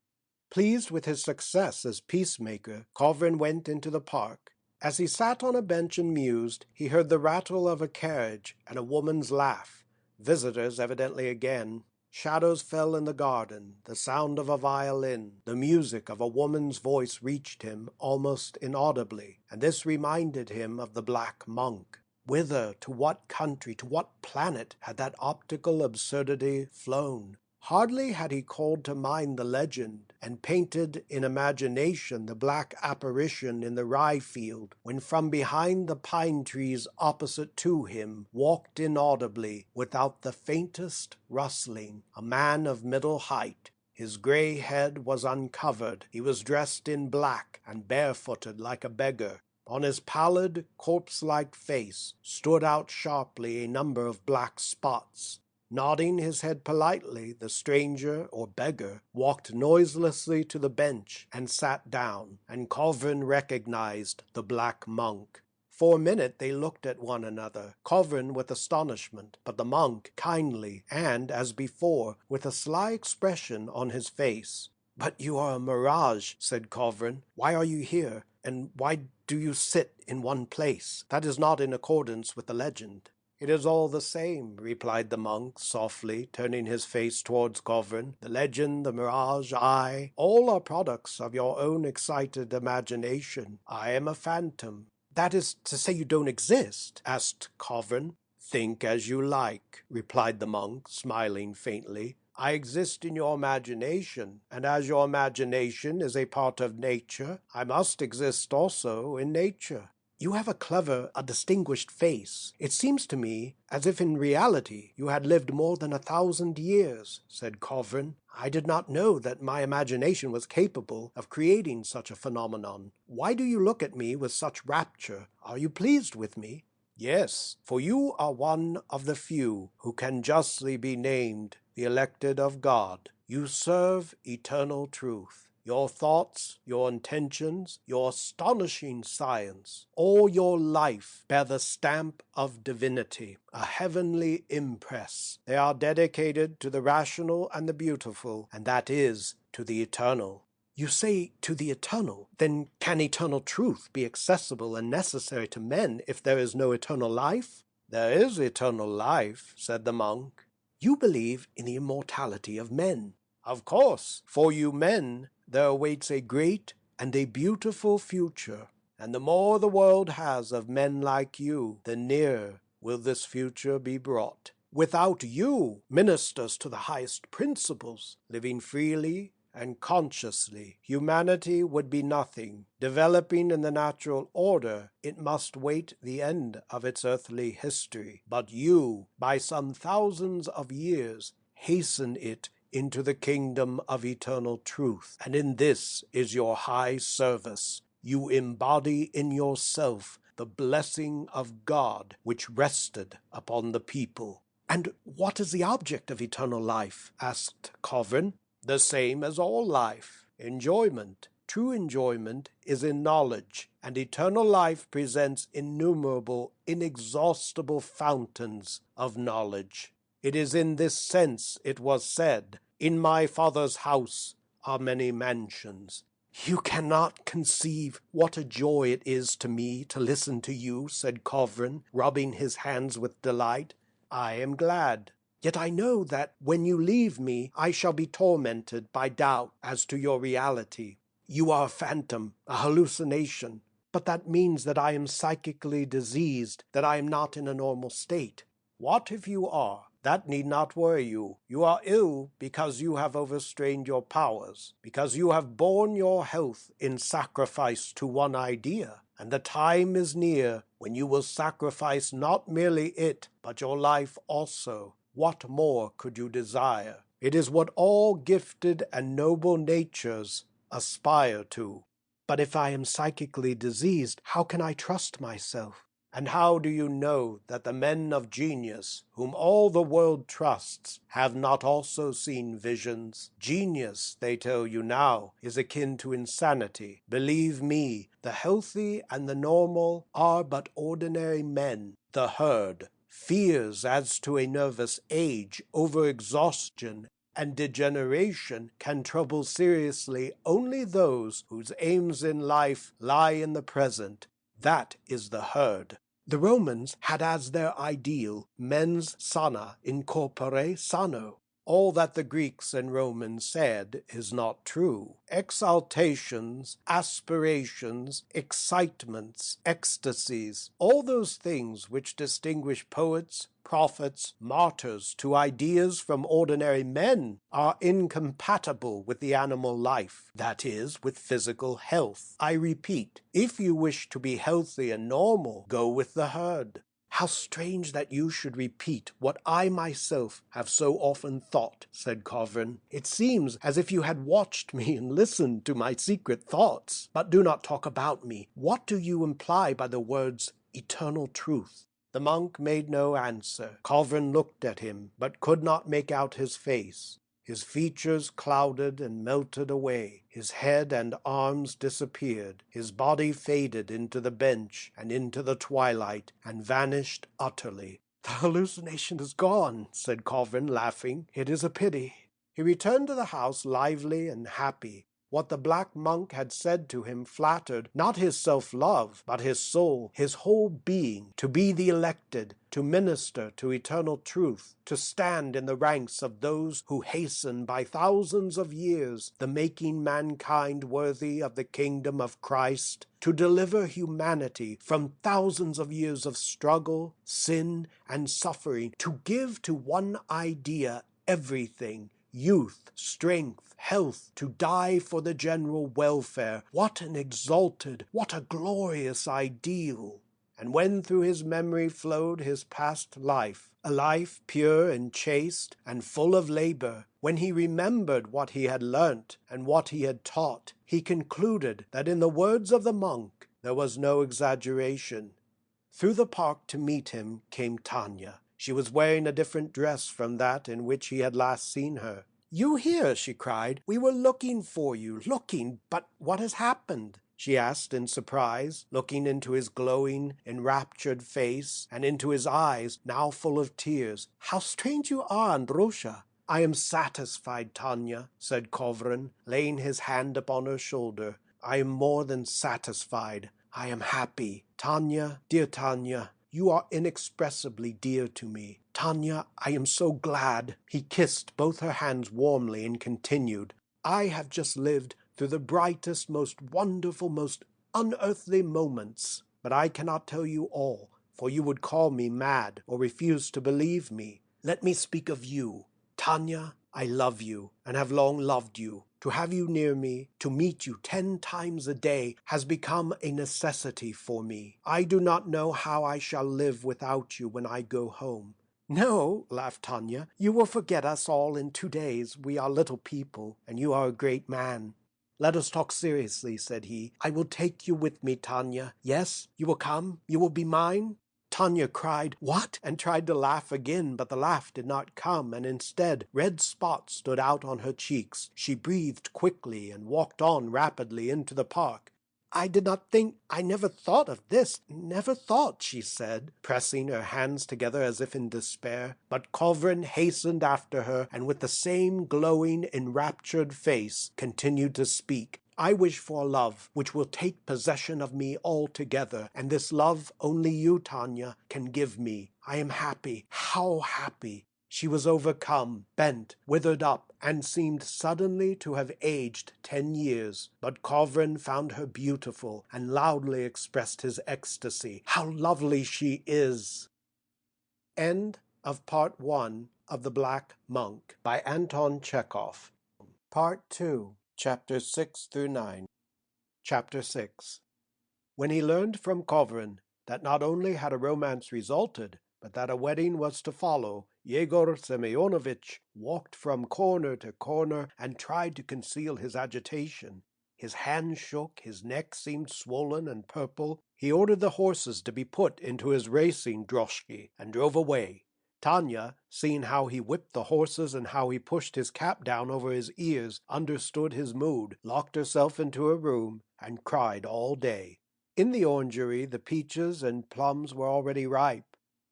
Pleased with his success as peacemaker, Kovrin went into the park. As he sat on a bench and mused, he heard the rattle of a carriage and a woman's laugh. Visitors evidently again. Shadows fell in the garden, the sound of a violin, the music of a woman's voice reached him almost inaudibly, and this reminded him of the Black Monk. Whither, to what country, to what planet had that optical absurdity flown? Hardly had he called to mind the legend, and painted in imagination the black apparition in the rye field, when from behind the pine trees opposite to him walked inaudibly, without the faintest rustling, a man of middle height. His gray head was uncovered, he was dressed in black, and barefooted like a beggar. On his pallid, corpse-like face stood out sharply a number of black spots. Nodding his head politely, the stranger, or beggar, walked noiselessly to the bench and sat down, and Kovrin recognized the Black Monk. For a minute they looked at one another, Kovrin with astonishment, but the monk kindly, and, as before, with a sly expression on his face. "But you are a mirage," said Kovrin. "Why are you here, and why do you sit in one place? That is not in accordance with the legend." "It is all the same," replied the monk softly, turning his face towards Kovrin. "The legend, the mirage, all are products of your own excited imagination. I am a phantom." "That is to say you don't exist?" asked Kovrin. "Think as you like," replied the monk, smiling faintly. "I exist in your imagination, and as your imagination is a part of nature, I must exist also in nature." "You have a distinguished face. It seems to me as if in reality you had lived more than 1,000 years," said Kovrin. "I did not know that my imagination was capable of creating such a phenomenon. Why do you look at me with such rapture? Are you pleased with me?" "Yes, for you are one of the few who can justly be named the elected of God. You serve eternal truth. Your thoughts, your intentions, your astonishing science, all your life bear the stamp of divinity, a heavenly impress. They are dedicated to the rational and the beautiful, and that is, to the eternal." "You say to the eternal. Then can eternal truth be accessible and necessary to men if there is no eternal life?" "There is eternal life," said the monk. "You believe in the immortality of men?" "Of course. For you men there awaits a great and a beautiful future, and the more the world has of men like you, the nearer will this future be brought. Without you, ministers to the highest principles, living freely and consciously, humanity would be nothing. Developing in the natural order, it must wait the end of its earthly history. But you, by some thousands of years, hasten it into the kingdom of eternal truth, and in this is your high service. You embody in yourself the blessing of God which rested upon the people." "And what is the object of eternal life?" asked Kovrin. "The same as all life, enjoyment. True enjoyment is in knowledge, and eternal life presents innumerable, inexhaustible fountains of knowledge. It is in this sense it was said, 'In my Father's house are many mansions.'" "You cannot conceive what a joy it is to me to listen to you," said Kovrin, rubbing his hands with delight. "I am glad. Yet I know that when you leave me I shall be tormented by doubt as to your reality. You are a phantom, a hallucination. But that means that I am psychically diseased, that I am not in a normal state." "What if you are? That need not worry you. You are ill because you have overstrained your powers, because you have borne your health in sacrifice to one idea, and the time is near when you will sacrifice not merely it, but your life also. What more could you desire? It is what all gifted and noble natures aspire to." "But if I am psychically diseased, how can I trust myself?" "And how do you know that the men of genius, whom all the world trusts, have not also seen visions? Genius, they tell you now, is akin to insanity. Believe me, the healthy and the normal are but ordinary men. The herd, fears as to a nervous age, overexhaustion, and degeneration can trouble seriously only those whose aims in life lie in the present. That is the herd. The Romans had as their ideal mens sana in corpore sano. All that the Greeks and Romans said is not true. Exaltations, aspirations, excitements, ecstasies, all those things which distinguish poets, prophets, martyrs to ideas from ordinary men are incompatible with the animal life, that is, with physical health. I repeat, if you wish to be healthy and normal, go with the herd. How strange that you should repeat what I myself have so often thought, said Kovrin. It seems as if you had watched me and listened to my secret thoughts. But do not talk about me. What do you imply by the words eternal truth? The monk made no answer. Kovrin looked at him, but could not make out his face. His features clouded and melted away. His head and arms disappeared. His body faded into the bench and into the twilight and vanished utterly. The hallucination is gone, said Kovrin, laughing. It is a pity. He returned to the house lively and happy. What the black monk had said to him flattered not his self-love, but his soul, his whole being, to be the elected, to to minister to eternal truth, to stand in the ranks of those who hasten by thousands of years the making mankind worthy of the kingdom of Christ, to deliver humanity from thousands of years of struggle, sin, and suffering, to give to one idea everything, youth, strength, health, to die for the general welfare. What an exalted, what a glorious ideal! And when through his memory flowed his past life, a life pure and chaste and full of labor, when he remembered what he had learnt and what he had taught, he concluded that in the words of the monk there was no exaggeration. Through the park to meet him came Tanya. She was wearing a different dress from that in which he had last seen her. "You here?" she cried. "We were looking for you, but what has happened?" she asked in surprise, looking into his glowing, enraptured face, and into his eyes, now full of tears. "How strange you are, Androsha!" "I am satisfied, Tanya," said Kovrin, laying his hand upon her shoulder. "I am more than satisfied. I am happy. Tanya, dear Tanya, you are inexpressibly dear to me. Tanya, I am so glad." He kissed both her hands warmly and continued, "I have just lived through the brightest, most wonderful, most unearthly moments. But I cannot tell you all, for you would call me mad or refuse to believe me. Let me speak of you. Tanya, I love you, and have long loved you. To have you near me, to meet you 10 times a day, has become a necessity for me. I do not know how I shall live without you when I go home." "No," laughed Tanya, "you will forget us all in 2 days. We are little people, and you are a great man." "Let us talk seriously," said he. "I will take you with me, Tanya. Yes, you will come? You will be mine?" Tanya cried, "What?" and tried to laugh again, but the laugh did not come, and instead red spots stood out on her cheeks. She breathed quickly and walked on rapidly into the park. "I did not think, I never thought of this, never thought," she said, pressing her hands together as if in despair. But Kovrin hastened after her, and with the same glowing, enraptured face, continued to speak. "I wish for a love which will take possession of me altogether, and this love only you, Tanya, can give me. I am happy, how happy!" She was overcome, bent, withered up, and seemed suddenly to have aged 10 years. But Kovrin found her beautiful, and loudly expressed his ecstasy. "How lovely she is!" End of Part 1 of The Black Monk by Anton Chekhov. Part 2, Chapters 6 through 9. Chapter 6. When he learned from Kovrin that not only had a romance resulted, but that a wedding was to follow, Yegor Semyonovitch walked from corner to corner and tried to conceal his agitation. His hands shook, his neck seemed swollen and purple. He ordered the horses to be put into his racing droshky and drove away. Tanya, seeing how he whipped the horses and how he pushed his cap down over his ears, understood his mood, locked herself into her room, and cried all day. In the orangery the peaches and plums were already ripe.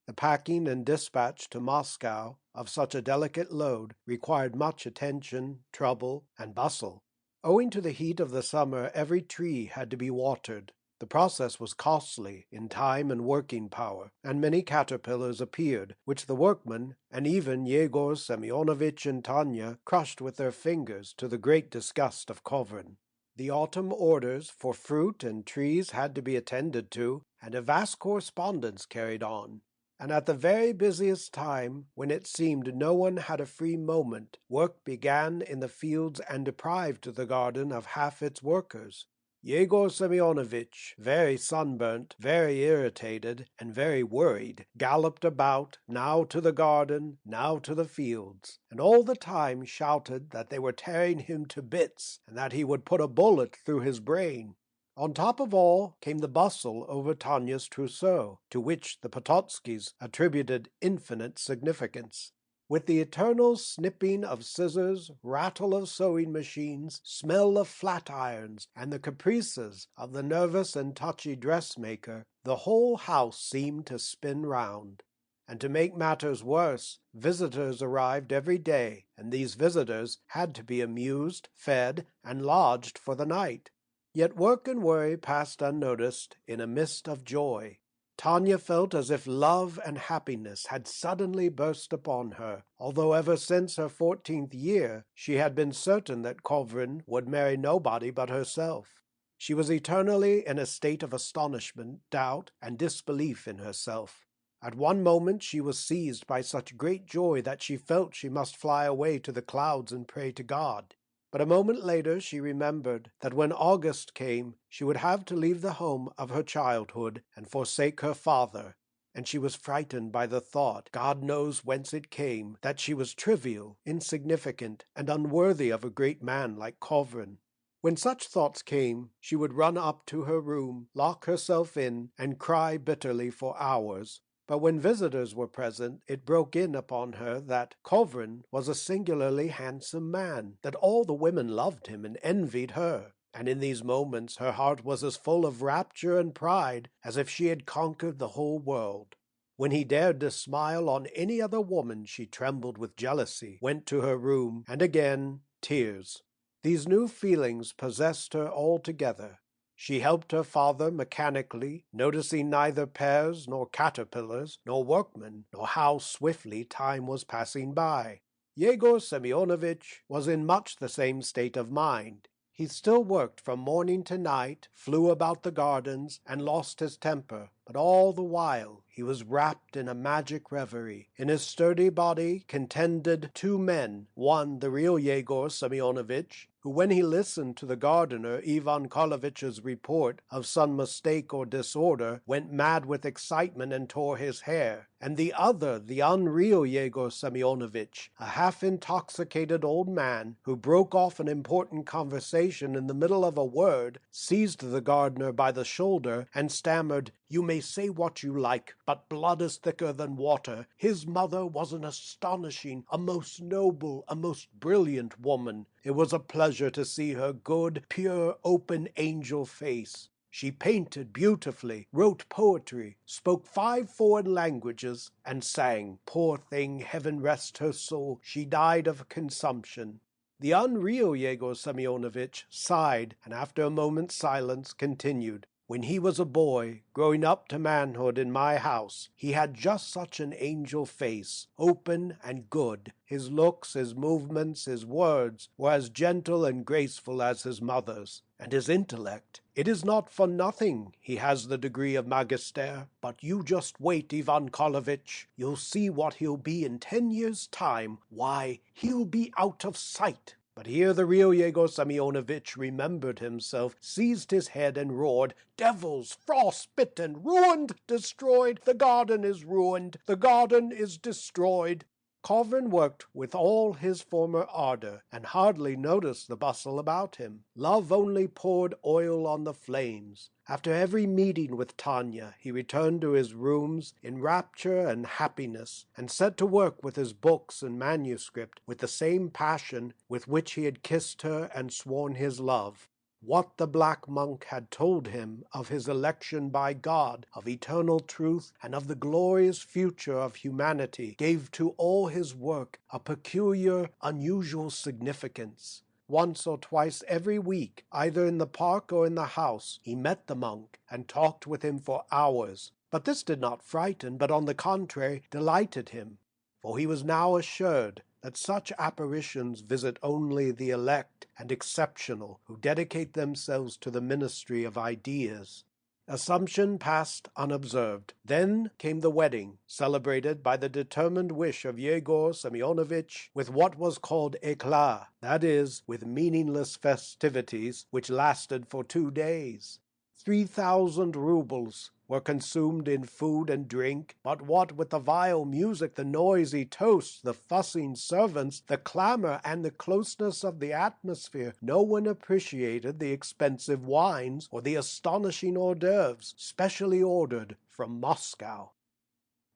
The packing and dispatch to Moscow of such a delicate load required much attention, trouble, and bustle. Owing to the heat of the summer, every tree had to be watered. The process was costly in time and working power, and many caterpillars appeared, which the workmen, and even Yegor Semyonovitch and Tanya, crushed with their fingers, to the great disgust of Kovrin. The autumn orders for fruit and trees had to be attended to, and a vast correspondence carried on. And at the very busiest time, when it seemed no one had a free moment, work began in the fields and deprived the garden of half its workers. Yegor Semyonovitch, very sunburnt, very irritated, and very worried, galloped about, now to the garden, now to the fields, and all the time shouted that they were tearing him to bits, and that he would put a bullet through his brain. On top of all came the bustle over Tanya's trousseau, to which the Pototskys attributed infinite significance. With the eternal snipping of scissors, rattle of sewing machines, smell of flat irons, and the caprices of the nervous and touchy dressmaker, the whole house seemed to spin round. And to make matters worse, visitors arrived every day, and these visitors had to be amused, fed, and lodged for the night. Yet work and worry passed unnoticed in a mist of joy. Tanya felt as if love and happiness had suddenly burst upon her, although ever since her 14th year she had been certain that Kovrin would marry nobody but herself. She was eternally in a state of astonishment, doubt, and disbelief in herself. At one moment she was seized by such great joy that she felt she must fly away to the clouds and pray to God. But a moment later she remembered that when August came she would have to leave the home of her childhood and forsake her father, and she was frightened by the thought, God knows whence it came, that she was trivial, insignificant, and unworthy of a great man like Kovrin. When such thoughts came, she would run up to her room, lock herself in, and cry bitterly for hours. But when visitors were present, it broke in upon her that Kovrin was a singularly handsome man, that all the women loved him and envied her, and in these moments her heart was as full of rapture and pride as if she had conquered the whole world. When he dared to smile on any other woman, she trembled with jealousy, went to her room, and again tears. These new feelings possessed her altogether. She helped her father mechanically, noticing neither pears nor caterpillars nor workmen, nor how swiftly time was passing by. Yegor Semyonovitch was in much the same state of mind. He still worked from morning to night, flew about the gardens, and lost his temper, but all the while he was wrapped in a magic reverie. In his sturdy body contended two men, one the real Yegor Semyonovitch, who when he listened to the gardener Ivan Karlovitch's report of some mistake or disorder, went mad with excitement and tore his hair, and the other the unreal Yegor Semyonovitch, a half-intoxicated old man who broke off an important conversation in the middle of a word, seized the gardener by the shoulder, and stammered, "You may say what you like, but blood is thicker than water. His mother was an astonishing, a most noble, a most brilliant woman. It was a pleasure to see her good, pure, open angel face. She painted beautifully, wrote poetry, spoke 5 foreign languages, and sang. Poor thing, heaven rest her soul, she died of consumption." The unreal Yegor Semyonovitch sighed, and after a moment's silence continued. "When he was a boy, growing up to manhood in my house, he had just such an angel face, open and good. His looks, his movements, his words were as gentle and graceful as his mother's. And his intellect, it is not for nothing he has the degree of magister. But you just wait, Ivan Karlovitch. You'll see what he'll be in 10 years' time. Why, he'll be out of sight." But here the real Yegor Semyonovitch remembered himself, seized his head, and roared, "Devils, frost-bitten, ruined, destroyed, the garden is ruined, the garden is destroyed." Kovrin worked with all his former ardor, and hardly noticed the bustle about him. Love only poured oil on the flames. After every meeting with Tanya, he returned to his rooms in rapture and happiness, and set to work with his books and manuscript with the same passion with which he had kissed her and sworn his love. What the black monk had told him of his election by God, of eternal truth, and of the glorious future of humanity gave to all his work a peculiar, unusual significance. Once or twice every week, either in the park or in the house, he met the monk and talked with him for hours. But this did not frighten, but on the contrary delighted him, for he was now assured that such apparitions visit only the elect and exceptional who dedicate themselves to the ministry of ideas. Assumption passed unobserved. Then came the wedding, celebrated by the determined wish of Yegor Semyonovitch with what was called éclat, that is, with meaningless festivities which lasted for 2 days. 3,000 rubles were consumed in food and drink, but what with the vile music, the noisy toasts, the fussing servants, the clamor, and the closeness of the atmosphere, no one appreciated the expensive wines or the astonishing hors d'oeuvres specially ordered from Moscow.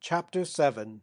Chapter 7.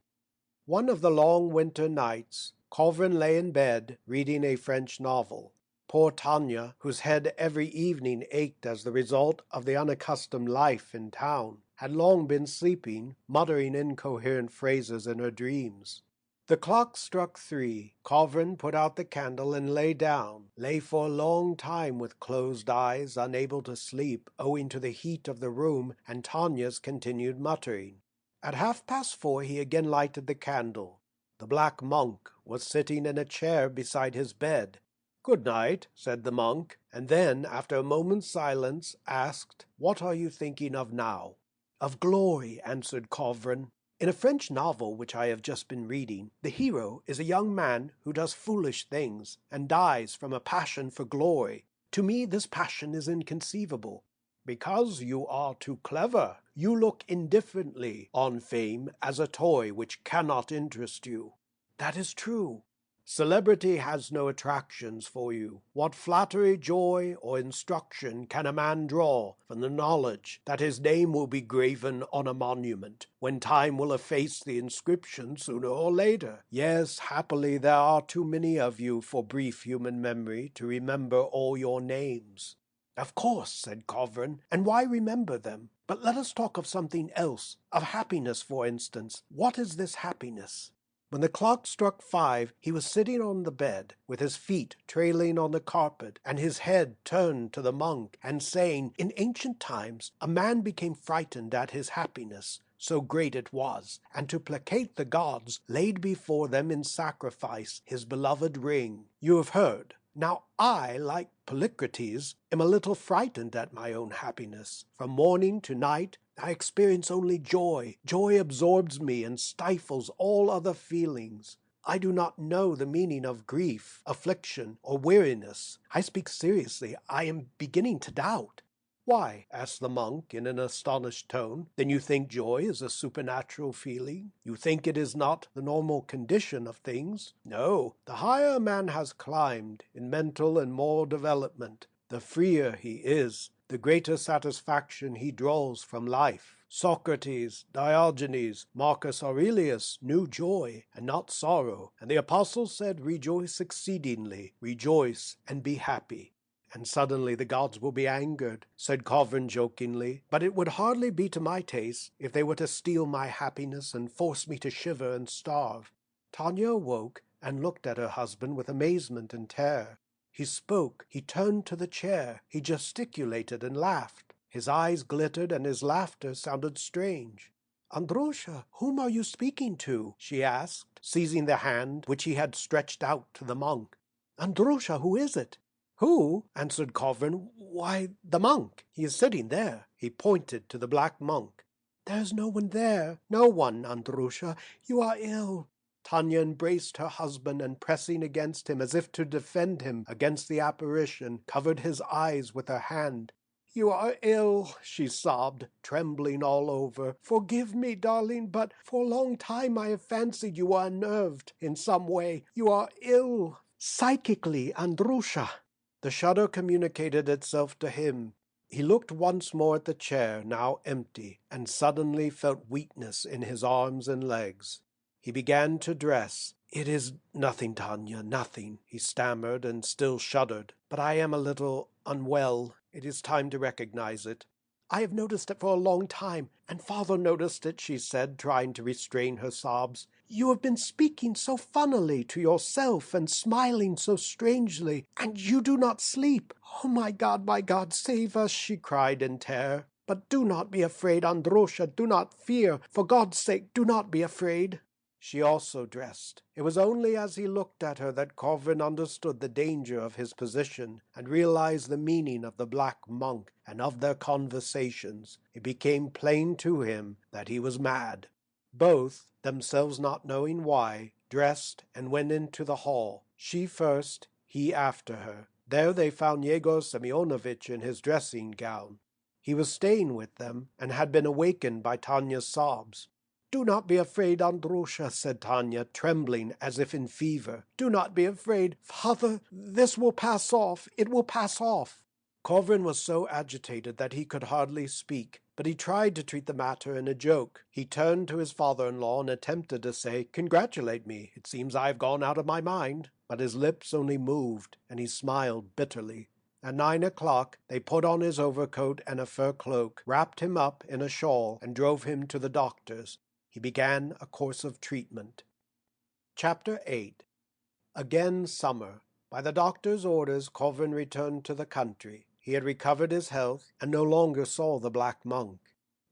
One of the long winter nights, Kovrin lay in bed reading a French novel. Poor Tanya, whose head every evening ached as the result of the unaccustomed life in town, had long been sleeping, muttering incoherent phrases in her dreams. The clock struck 3. Kovrin put out the candle and lay down, lay for a long time with closed eyes, unable to sleep, owing to the heat of the room and Tanya's continued muttering. At 4:30 he again lighted the candle. The black monk was sitting in a chair beside his bed. "Good night," said the monk, and then, after a moment's silence, asked, "What are you thinking of now?" "Of glory," answered Kovrin. "In a French novel which I have just been reading, the hero is a young man who does foolish things, and dies from a passion for glory. To me this passion is inconceivable." "Because you are too clever. You look indifferently on fame as a toy which cannot interest you." "That is true." "Celebrity has no attractions for you. What flattery, joy, or instruction can a man draw from the knowledge that his name will be graven on a monument, when time will efface the inscription sooner or later? Yes, happily there are too many of you for brief human memory to remember all your names." "Of course," said Kovrin, "and why remember them? But let us talk of something else, of happiness, for instance. What is this happiness?" When the clock struck 5, he was sitting on the bed, with his feet trailing on the carpet, and his head turned to the monk, and saying, "In ancient times a man became frightened at his happiness, so great it was, and to placate the gods, laid before them in sacrifice his beloved ring. You have heard. Now I, like Polycrates, am a little frightened at my own happiness. From morning to night I experience only joy. Joy absorbs me and stifles all other feelings. I do not know the meaning of grief, affliction, or weariness. I speak seriously. I am beginning to doubt." "Why?" asked the monk in an astonished tone. "Then you think joy is a supernatural feeling? You think it is not the normal condition of things? No, the higher a man has climbed in mental and moral development, the freer he is, the greater satisfaction he draws from life. Socrates, Diogenes, Marcus Aurelius knew joy and not sorrow, and the apostles said, 'Rejoice exceedingly, rejoice and be happy.'" "And suddenly the gods will be angered," said Kovrin jokingly. "But it would hardly be to my taste if they were to steal my happiness and force me to shiver and starve." Tanya awoke and looked at her husband with amazement and terror. He spoke, he turned to the chair, he gesticulated and laughed. His eyes glittered and his laughter sounded strange. "Andrusha, whom are you speaking to?" she asked, seizing the hand which he had stretched out to the monk. "Andrusha, who is it?" "Who?" answered Kovrin. "Why, the monk. He is sitting there." He pointed to the black monk. "There is no one there. No one, Andrusha. You are ill." Tanya embraced her husband, and pressing against him as if to defend him against the apparition, covered his eyes with her hand. "You are ill," she sobbed, trembling all over. "Forgive me, darling, but for a long time I have fancied you were unnerved in some way. You are ill. Psychically, Andrusha." The shudder communicated itself to him. He looked once more at the chair, now empty, and suddenly felt weakness in his arms and legs. He began to dress. "It is nothing, Tanya, nothing," he stammered, and still shuddered. "But I am a little unwell. It is time to recognize it." "I have noticed it for a long time, and father noticed it," she said, trying to restrain her sobs. "You have been speaking so funnily to yourself and smiling so strangely, and you do not sleep. Oh, my God, save us," she cried in terror. "But do not be afraid, Andrusha, do not fear. For God's sake, do not be afraid." She also dressed. It was only as he looked at her that Kovrin understood the danger of his position, and realized the meaning of the black monk and of their conversations. It became plain to him that he was mad. Both, themselves not knowing why, dressed and went into the hall. She first, he after her. There they found Yegor Semyonovitch in his dressing gown. He was staying with them, and had been awakened by Tanya's sobs. "Do not be afraid, Andrusha," said Tanya, trembling as if in fever. "Do not be afraid. Father, this will pass off. It will pass off." Kovrin was so agitated that he could hardly speak, but he tried to treat the matter in a joke. He turned to his father-in-law and attempted to say, "Congratulate me. It seems I have gone out of my mind." But his lips only moved, and he smiled bitterly. At 9 o'clock they put on his overcoat and a fur cloak, wrapped him up in a shawl, and drove him to the doctor's. He began a course of treatment. Chapter 8. Again summer. By the doctor's orders, Kovrin returned to the country. He had recovered his health, and no longer saw the black monk.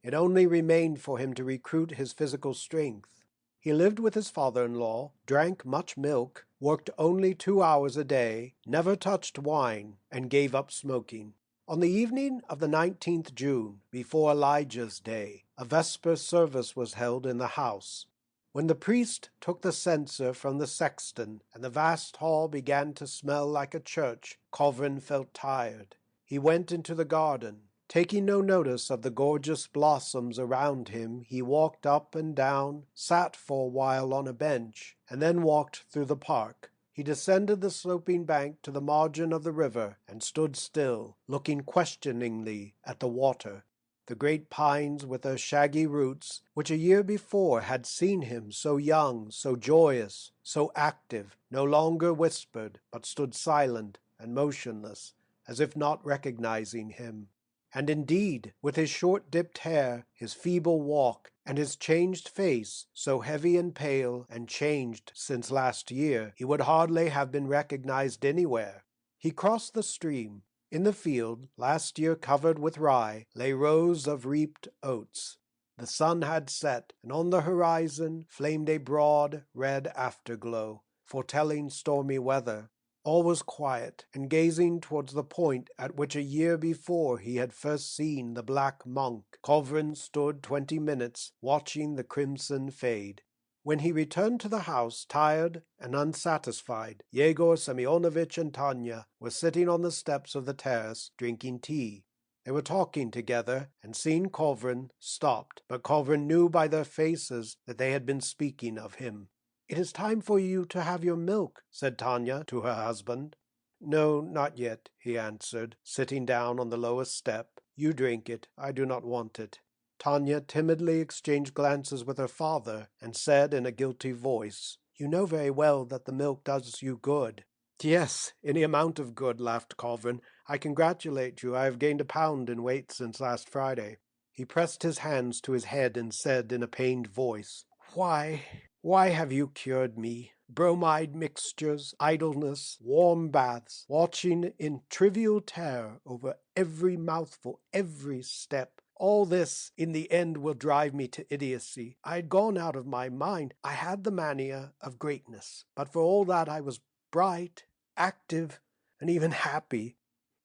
It only remained for him to recruit his physical strength. He lived with his father-in-law, drank much milk, worked only 2 hours a day, never touched wine, and gave up smoking. On the evening of the 19th June, before Elijah's Day, a vesper service was held in the house. When the priest took the censer from the sexton, and the vast hall began to smell like a church, Kovrin felt tired. He went into the garden. Taking no notice of the gorgeous blossoms around him, he walked up and down, sat for a while on a bench, and then walked through the park. He descended the sloping bank to the margin of the river, and stood still, looking questioningly at the water. The great pines with their shaggy roots, which a year before had seen him so young, so joyous, so active, no longer whispered, but stood silent and motionless, as if not recognizing him. And indeed, with his short-dipped hair, his feeble walk, and his changed face, so heavy and pale and changed since last year, he would hardly have been recognized anywhere. He crossed the stream. In the field, last year covered with rye, lay rows of reaped oats. The sun had set, and on the horizon flamed a broad, red afterglow, foretelling stormy weather. All was quiet, and gazing towards the point at which a year before he had first seen the black monk, Kovrin stood 20 minutes, watching the crimson fade. When he returned to the house, tired and unsatisfied, Yegor Semyonovitch and Tanya were sitting on the steps of the terrace, drinking tea. They were talking together, and seeing Kovrin, stopped, but Kovrin knew by their faces that they had been speaking of him. "It is time for you to have your milk," said Tanya to her husband. "No, not yet," he answered, sitting down on the lowest step. "You drink it. I do not want it." Tanya timidly exchanged glances with her father, and said in a guilty voice, "You know very well that the milk does you good." "Yes, any amount of good," laughed Kovrin. "I congratulate you. I have gained a pound in weight since last Friday." He pressed his hands to his head and said in a pained voice, Why have you cured me? Bromide mixtures, idleness, warm baths, watching in trivial terror over every mouthful, every step. All this, in the end, will drive me to idiocy. I had gone out of my mind. I had the mania of greatness. But for all that I was bright, active, and even happy.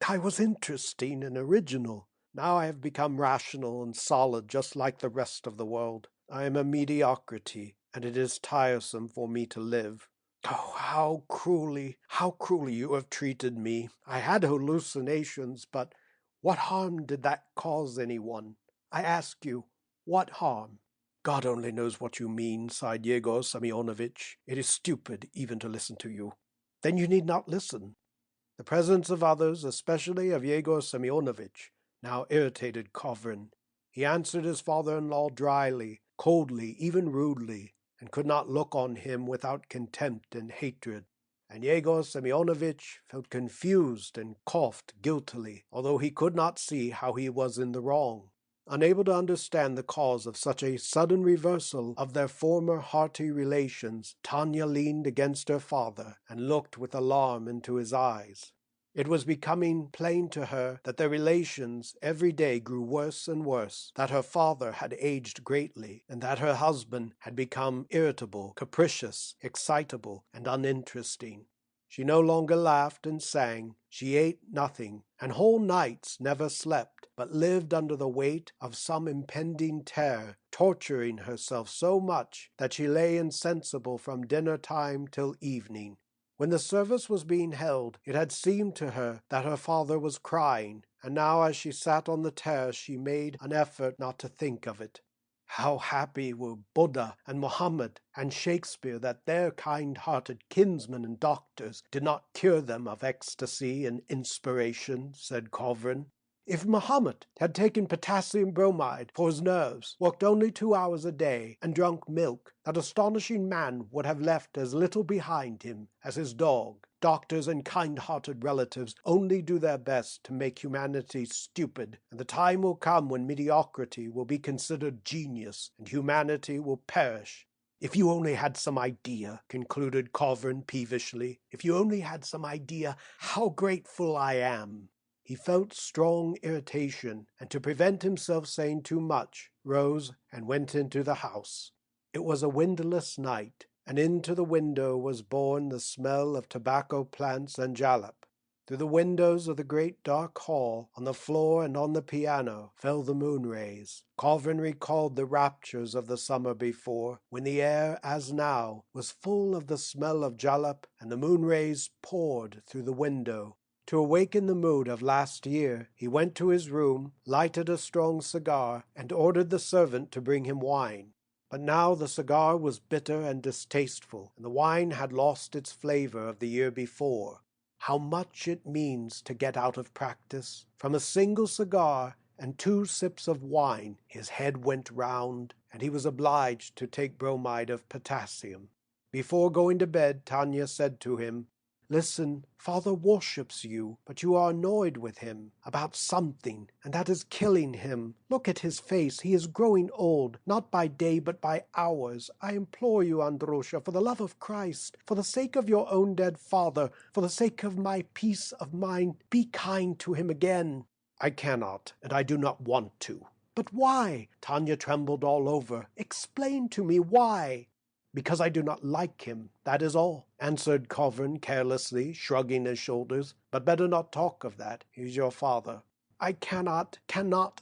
I was interesting and original. Now I have become rational and solid, just like the rest of the world. I am a mediocrity, and it is tiresome for me to live. Oh, how cruelly you have treated me. I had hallucinations, but what harm did that cause anyone? I ask you, what harm? God only knows what you mean, sighed Yegor Semyonovitch. It is stupid even to listen to you. Then you need not listen. The presence of others, especially of Yegor Semyonovitch, now irritated Kovrin. He answered his father-in-law dryly, coldly, even rudely, and could not look on him without contempt and hatred. And Yegor Semyonovitch felt confused and coughed guiltily, although he could not see how he was in the wrong. Unable to understand the cause of such a sudden reversal of their former hearty relations, Tanya leaned against her father and looked with alarm into his eyes. It was becoming plain to her that their relations every day grew worse and worse, that her father had aged greatly, and that her husband had become irritable, capricious, excitable, and uninteresting. She no longer laughed and sang, she ate nothing, and whole nights never slept, but lived under the weight of some impending terror, torturing herself so much that she lay insensible from dinner time till evening. When the service was being held, it had seemed to her that her father was crying, and now as she sat on the terrace she made an effort not to think of it. How happy were Buddha and Mohammed and Shakespeare that their kind-hearted kinsmen and doctors did not cure them of ecstasy and inspiration, said Kovrin. If Mohammed had taken potassium bromide for his nerves, worked only 2 hours a day, and drunk milk, that astonishing man would have left as little behind him as his dog. Doctors and kind-hearted relatives only do their best to make humanity stupid, and the time will come when mediocrity will be considered genius, and humanity will perish. If you only had some idea, concluded Kovrin peevishly, if you only had some idea how grateful I am. He felt strong irritation, and to prevent himself saying too much, rose and went into the house. It was a windless night, and into the window was borne the smell of tobacco plants and jalap. Through the windows of the great dark hall, on the floor and on the piano, fell the moon rays. Kovrin recalled the raptures of the summer before, when the air, as now, was full of the smell of jalap, and the moon rays poured through the window. To awaken the mood of last year, he went to his room, lighted a strong cigar, and ordered the servant to bring him wine. But now the cigar was bitter and distasteful, and the wine had lost its flavor of the year before. How much it means to get out of practice! From a single cigar and 2 sips of wine, his head went round, and he was obliged to take bromide of potassium. Before going to bed, Tanya said to him, "Listen, Father worships you, but you are annoyed with him about something, and that is killing him. Look at his face. He is growing old, not by day but by hours. I implore you, Andrusha, for the love of Christ, for the sake of your own dead father, for the sake of my peace of mind, be kind to him again." "I cannot, and I do not want to." "But why?" Tanya trembled all over. "Explain to me why." "Because I do not like him, that is all," answered Kovrin carelessly, shrugging his shoulders. "But better not talk of that. He is your father." "I cannot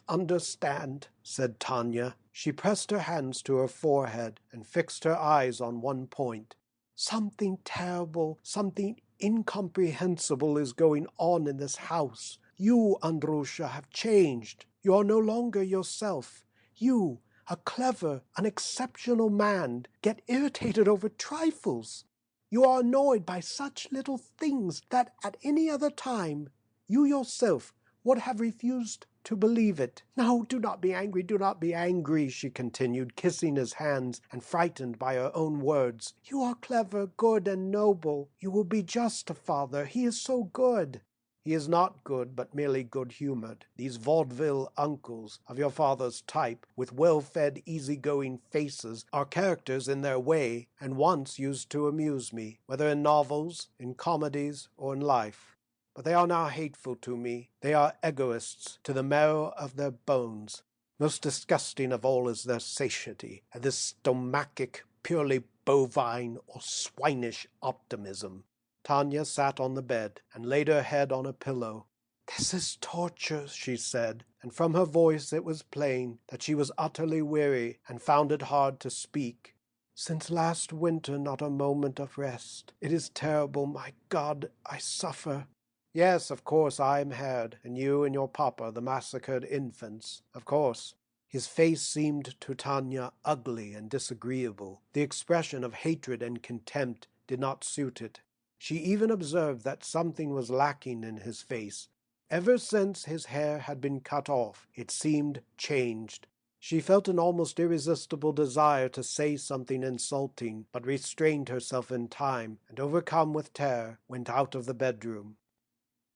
understand," said Tanya. She pressed her hands to her forehead and fixed her eyes on one point. "Something terrible, something incomprehensible is going on in this house. You, Andrusha, have changed. You are no longer yourself. You, a clever, an exceptional man, get irritated over trifles. You are annoyed by such little things that at any other time you yourself would have refused to believe it. Now, do not be angry, she continued, kissing his hands and frightened by her own words. You are clever, good, and noble. You will be just to father. He is so good. He is not good, but merely good-humored. These vaudeville uncles of your father's type, with well-fed, easy-going faces, are characters in their way, and once used to amuse me, whether in novels, in comedies, or in life. But they are now hateful to me. They are egoists to the marrow of their bones. Most disgusting of all is their satiety, and this stomachic, purely bovine or swinish optimism. Tanya sat on the bed and laid her head on a pillow. "This is torture," she said, and from her voice it was plain that she was utterly weary and found it hard to speak. "Since last winter not a moment of rest. It is terrible, my God, I suffer." "Yes, of course I am Herd, and you and your papa the massacred infants, of course." His face seemed to Tanya ugly and disagreeable. The expression of hatred and contempt did not suit it. She even observed that something was lacking in his face. Ever since his hair had been cut off, it seemed changed. She felt an almost irresistible desire to say something insulting, but restrained herself in time, and overcome with terror, went out of the bedroom.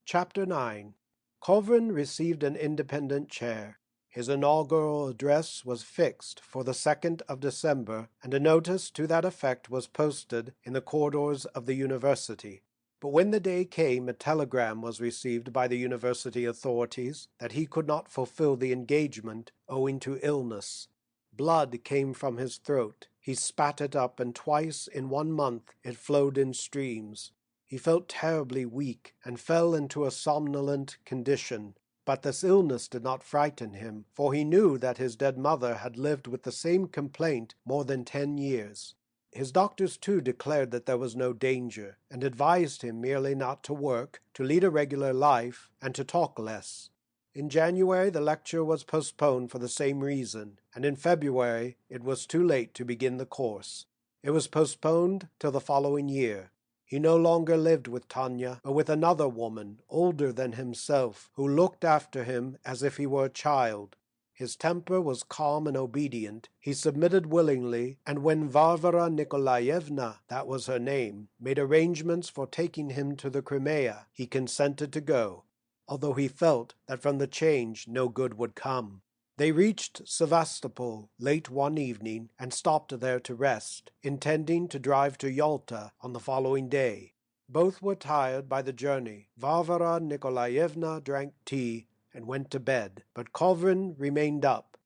Chapter 9. Kovrin received an independent chair. His inaugural address was fixed for the 2nd of December, and a notice to that effect was posted in the corridors of the university. But when the day came, a telegram was received by the university authorities that he could not fulfill the engagement owing to illness. Blood came from his throat. He spat it up, and twice in 1 month it flowed in streams. He felt terribly weak, and fell into a somnolent condition. But this illness did not frighten him, for he knew that his dead mother had lived with the same complaint more than 10 years. His doctors, too, declared that there was no danger, and advised him merely not to work, to lead a regular life, and to talk less. In January the lecture was postponed for the same reason, and in February it was too late to begin the course. It was postponed till the following year. He no longer lived with Tanya, but with another woman, older than himself, who looked after him as if he were a child. His temper was calm and obedient. He submitted willingly, and when Varvara Nikolaevna, that was her name, made arrangements for taking him to the Crimea, he consented to go, although he felt that from the change no good would come. They reached Sevastopol late one evening and stopped there to rest, intending to drive to Yalta on the following day. Both were tired by the journey. Varvara Nikolaevna drank tea and went to bed, but Kovrin remained up.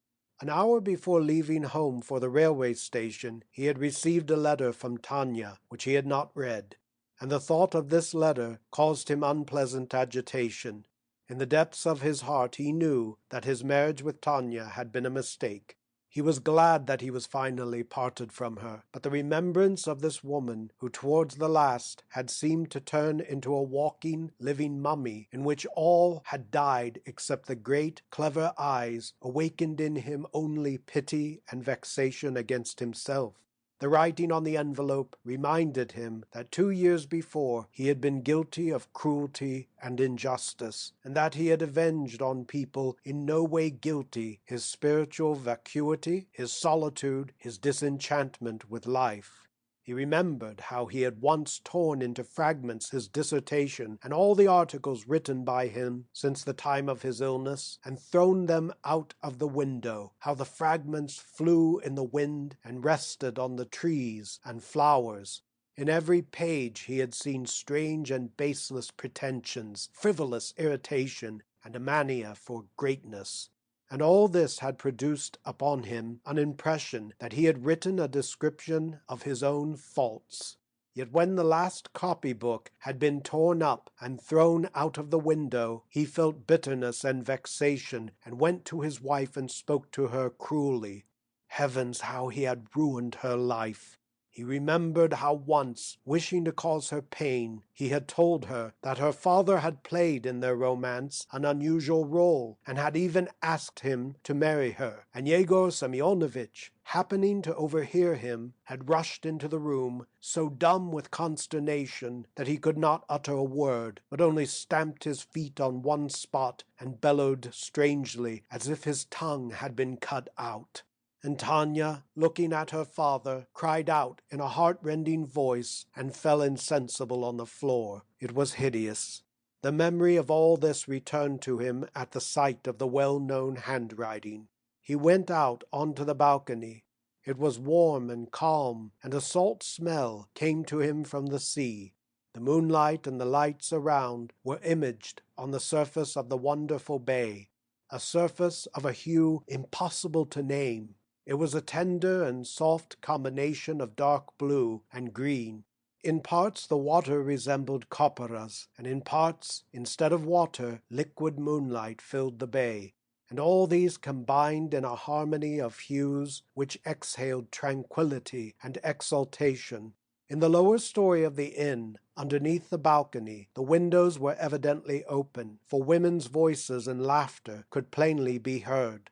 An hour before leaving home for the railway station, he had received a letter from Tanya, which he had not read, and the thought of this letter caused him unpleasant agitation. In the depths of his heart he knew that his marriage with Tanya had been a mistake. He was glad that he was finally parted from her, but the remembrance of this woman, who towards the last had seemed to turn into a walking, living mummy, in which all had died except the great, clever eyes, awakened in him only pity and vexation against himself. The writing on the envelope reminded him that 2 years before he had been guilty of cruelty and injustice, and that he had avenged on people in no way guilty his spiritual vacuity, his solitude, his disenchantment with life. He remembered how he had once torn into fragments his dissertation and all the articles written by him since the time of his illness, and thrown them out of the window, how the fragments flew in the wind and rested on the trees and flowers. In every page he had seen strange and baseless pretensions, frivolous irritation, and a mania for greatness. And all this had produced upon him an impression that he had written a description of his own faults. Yet when the last copybook had been torn up and thrown out of the window, he felt bitterness and vexation, and went to his wife and spoke to her cruelly. Heavens, how he had ruined her life! He remembered how once, wishing to cause her pain, he had told her that her father had played in their romance an unusual role, and had even asked him to marry her, and Yegor Semyonovitch, happening to overhear him, had rushed into the room, so dumb with consternation that he could not utter a word, but only stamped his feet on one spot and bellowed strangely, as if his tongue had been cut out. And Tanya, looking at her father, cried out in a heart-rending voice and fell insensible on the floor. It was hideous. The memory of all this returned to him at the sight of the well-known handwriting. He went out onto the balcony. It was warm and calm, and a salt smell came to him from the sea. The moonlight and the lights around were imaged on the surface of the wonderful bay, a surface of a hue impossible to name. It was a tender and soft combination of dark blue and green. In parts the water resembled copperas, and in parts, instead of water, liquid moonlight filled the bay, and all these combined in a harmony of hues which exhaled tranquillity and exaltation. In the lower story of the inn, underneath the balcony, the windows were evidently open, for women's voices and laughter could plainly be heard.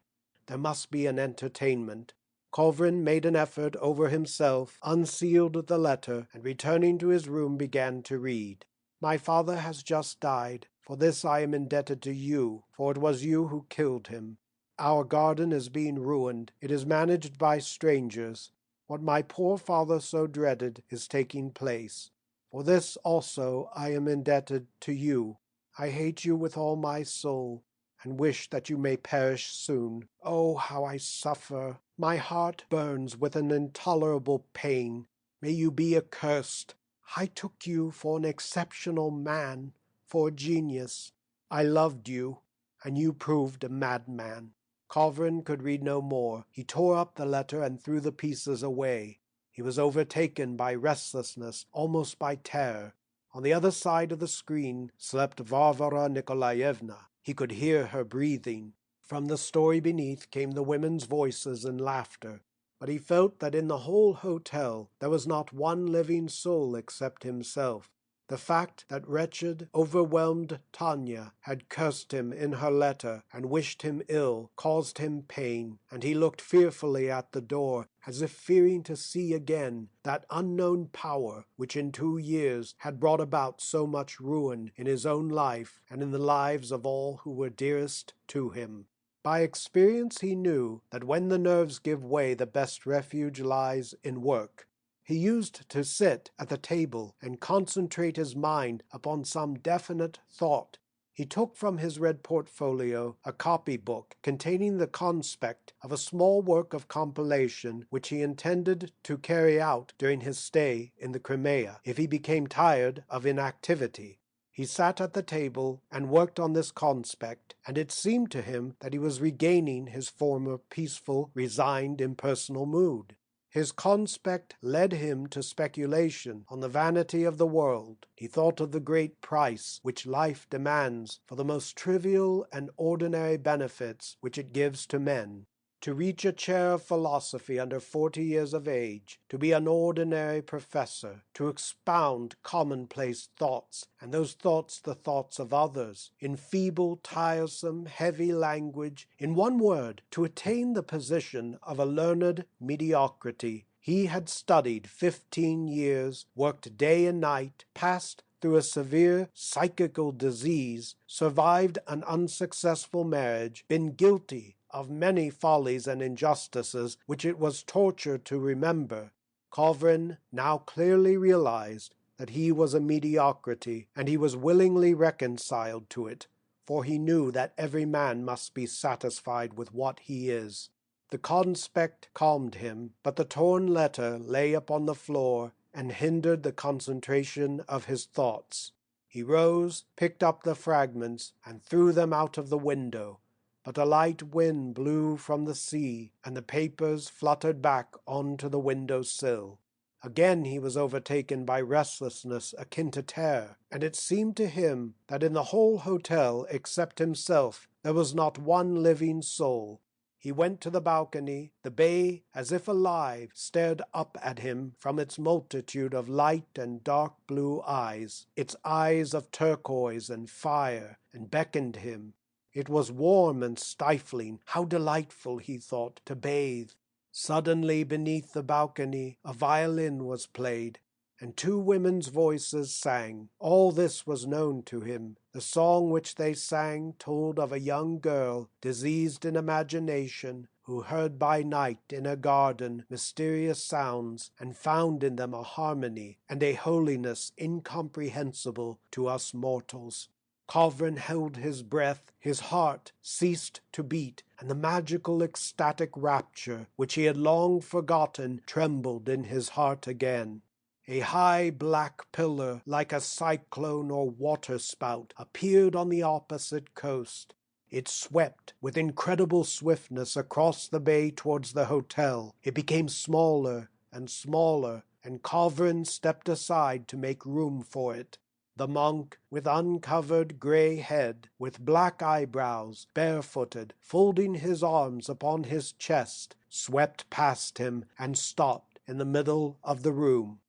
There must be an entertainment. Kovrin made an effort over himself, unsealed the letter, and returning to his room began to read. "My father has just died. For this I am indebted to you, for it was you who killed him. Our garden is being ruined. It is managed by strangers. What my poor father so dreaded is taking place. For this also I am indebted to you. I hate you with all my soul, and wish that you may perish soon. Oh, how I suffer! My heart burns with an intolerable pain. May you be accursed. I took you for an exceptional man, for a genius. I loved you, and you proved a madman." Kovrin could read no more. He tore up the letter and threw the pieces away. He was overtaken by restlessness, almost by terror. On the other side of the screen slept Varvara Nikolaevna. He could hear her breathing. From the story beneath came the women's voices and laughter. But he felt that in the whole hotel there was not one living soul except himself. The fact that wretched, overwhelmed Tanya had cursed him in her letter and wished him ill caused him pain, and he looked fearfully at the door, as if fearing to see again that unknown power which in 2 years had brought about so much ruin in his own life and in the lives of all who were dearest to him. By experience he knew that when the nerves give way the best refuge lies in work. He used to sit at the table and concentrate his mind upon some definite thought. He took from his red portfolio a copybook containing the conspect of a small work of compilation which he intended to carry out during his stay in the Crimea, if he became tired of inactivity. He sat at the table and worked on this conspect, and it seemed to him that he was regaining his former peaceful, resigned, impersonal mood. His conspect led him to speculation on the vanity of the world. He thought of the great price which life demands for the most trivial and ordinary benefits which it gives to men. To reach a chair of philosophy under 40 years of age, to be an ordinary professor, to expound commonplace thoughts, and those thoughts the thoughts of others, in feeble, tiresome, heavy language, in one word, to attain the position of a learned mediocrity. He had studied 15 years, worked day and night, passed through a severe psychical disease, survived an unsuccessful marriage, been guilty of many follies and injustices which it was torture to remember. Kovrin now clearly realized that he was a mediocrity, and he was willingly reconciled to it, for he knew that every man must be satisfied with what he is. The conspect calmed him, but the torn letter lay upon the floor and hindered the concentration of his thoughts. He rose, picked up the fragments, and threw them out of the window. But a light wind blew from the sea, and the papers fluttered back onto the window sill. Again he was overtaken by restlessness akin to terror, and it seemed to him that in the whole hotel, except himself, there was not one living soul. He went to the balcony. The bay, as if alive, stared up at him from its multitude of light and dark blue eyes, its eyes of turquoise and fire, and beckoned him. It was warm and stifling. How delightful, he thought, to bathe. Suddenly, beneath the balcony, a violin was played, and two women's voices sang. All this was known to him. The song which they sang told of a young girl, diseased in imagination, who heard by night in a garden mysterious sounds, and found in them a harmony and a holiness incomprehensible to us mortals. Kovrin held his breath, his heart ceased to beat, and the magical ecstatic rapture, which he had long forgotten, trembled in his heart again. A high black pillar, like a cyclone or waterspout, appeared on the opposite coast. It swept with incredible swiftness across the bay towards the hotel. It became smaller and smaller, and Kovrin stepped aside to make room for it. The monk, with uncovered grey head, with black eyebrows, barefooted, folding his arms upon his chest, swept past him and stopped in the middle of the room.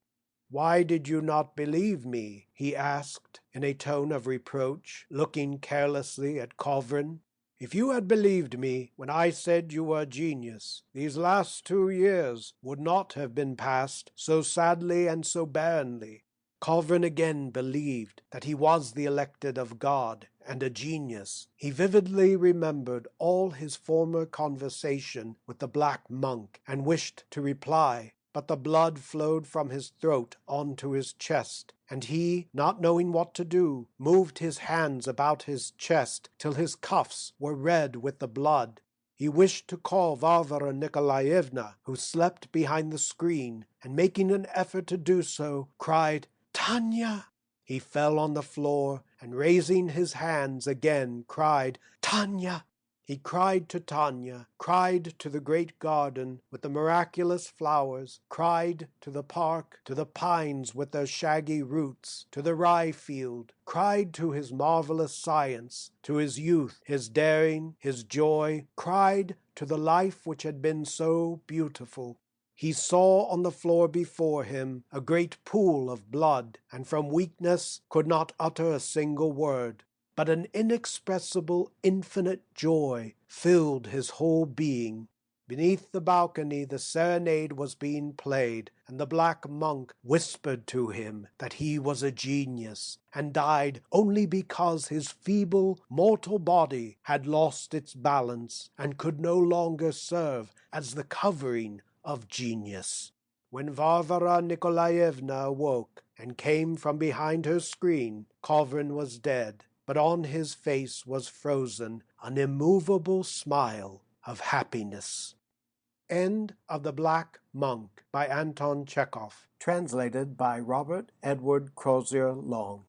"Why did you not believe me?" he asked, in a tone of reproach, looking carelessly at Kovrin. "If you had believed me when I said you were a genius, these last 2 years would not have been passed so sadly and so barrenly." Kovrin again believed that he was the elected of God and a genius. He vividly remembered all his former conversation with the black monk, and wished to reply, but the blood flowed from his throat onto his chest, and he, not knowing what to do, moved his hands about his chest till his cuffs were red with the blood. He wished to call Varvara Nikolaevna, who slept behind the screen, and making an effort to do so, cried, "Tanya!" He fell on the floor, and raising his hands again, cried, "Tanya!" He cried to Tanya, cried to the great garden with the miraculous flowers, cried to the park, to the pines with their shaggy roots, to the rye field, cried to his marvelous science, to his youth, his daring, his joy, cried to the life which had been so beautiful. He saw on the floor before him a great pool of blood, and from weakness could not utter a single word. But an inexpressible, infinite joy filled his whole being. Beneath the balcony the serenade was being played, and the black monk whispered to him that he was a genius, and died only because his feeble, mortal body had lost its balance, and could no longer serve as the covering of genius. When Varvara Nikolaevna awoke, and came from behind her screen, Kovrin was dead. but on his face was frozen an immovable smile of happiness. End of The Black Monk by Anton Chekhov, translated by Robert Edward Crozier Long.